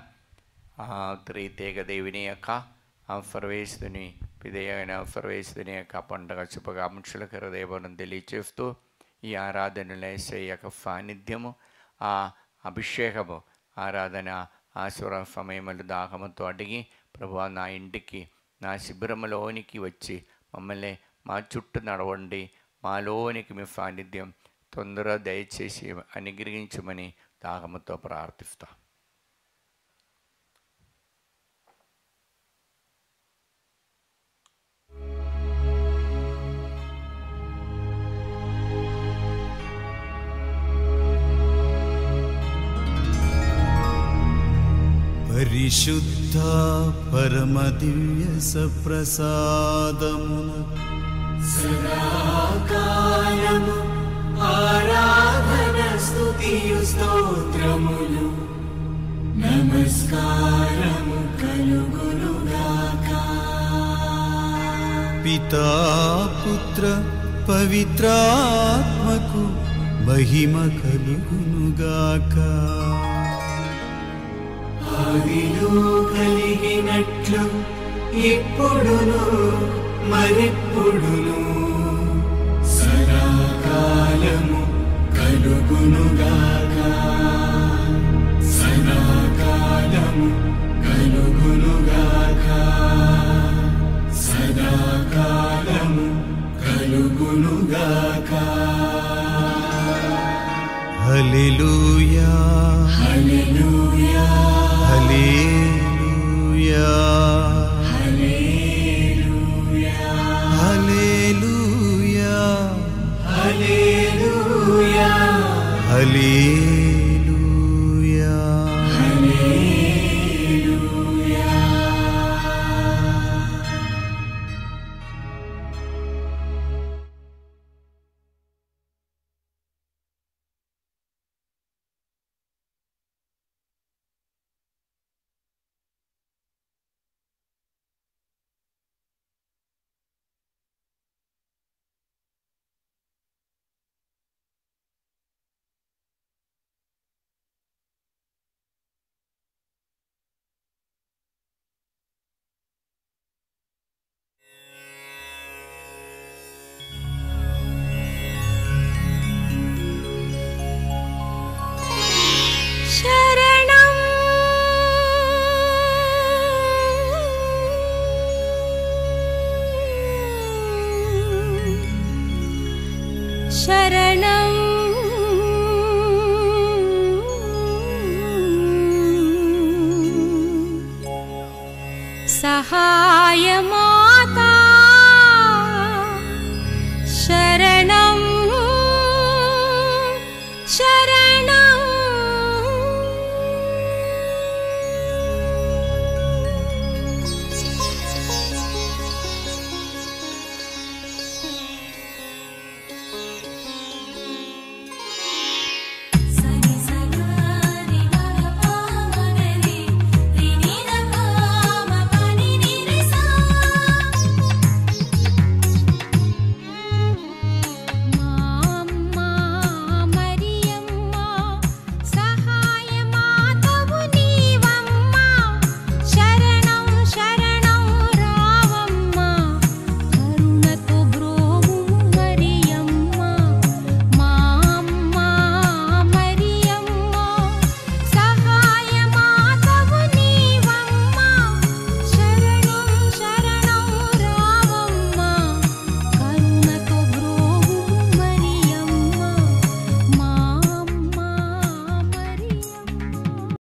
త్రితేగ దేవుని యొక్క సర్వేశ్వరుని పిదైన సర్వేశ్వరుని యొక్క పండుగ శుభాకాంక్షలకు హృదయపూర్వకం తెలియచేస్తూ, ఈ ఆరాధనలో యేసయ్య యొక్క సాన్నిధ్యము, ఆ అభిషేకము, ఆరాధన ఆశీర్వాద సమయములు దాహముతో అడిగి, ప్రభువా నా ఇంటికి, నా శిబిరములోనికి వచ్చి మమ్మల్ని మా చుట్టూ నడవండి, మాలోనికి మీ సాన్నిధ్యం తొందరగా దయచేసి అనుగ్రహించమని దాహముతో ప్రార్థిస్తాం. పరిశుద్ధ పరమ దివ్య సప్రసాదమున సదాకాలము ఆరాధన స్తుతియు స్తోత్రములు నమస్కారము కలుగునుగాక. పితా పుత్ర పవిత్రాత్మకు మహిమ కలుగునుగాక. ఆదిలో కలిగినట్లు ఇప్పుడును మరెప్పుడును సదాకాలము కలుగునుగాక. సదాకాలము కలుగునుగాక. సదాకాలము కలుగునుగాక. హల్లెలూయా హల్లెలూయా హల్లెలూయా హల్లెలూయా హల్లెలూయా హల్లెలూయా హల్లెలూయా. హల్లెలూయా. శరణం శరణం సహాయమా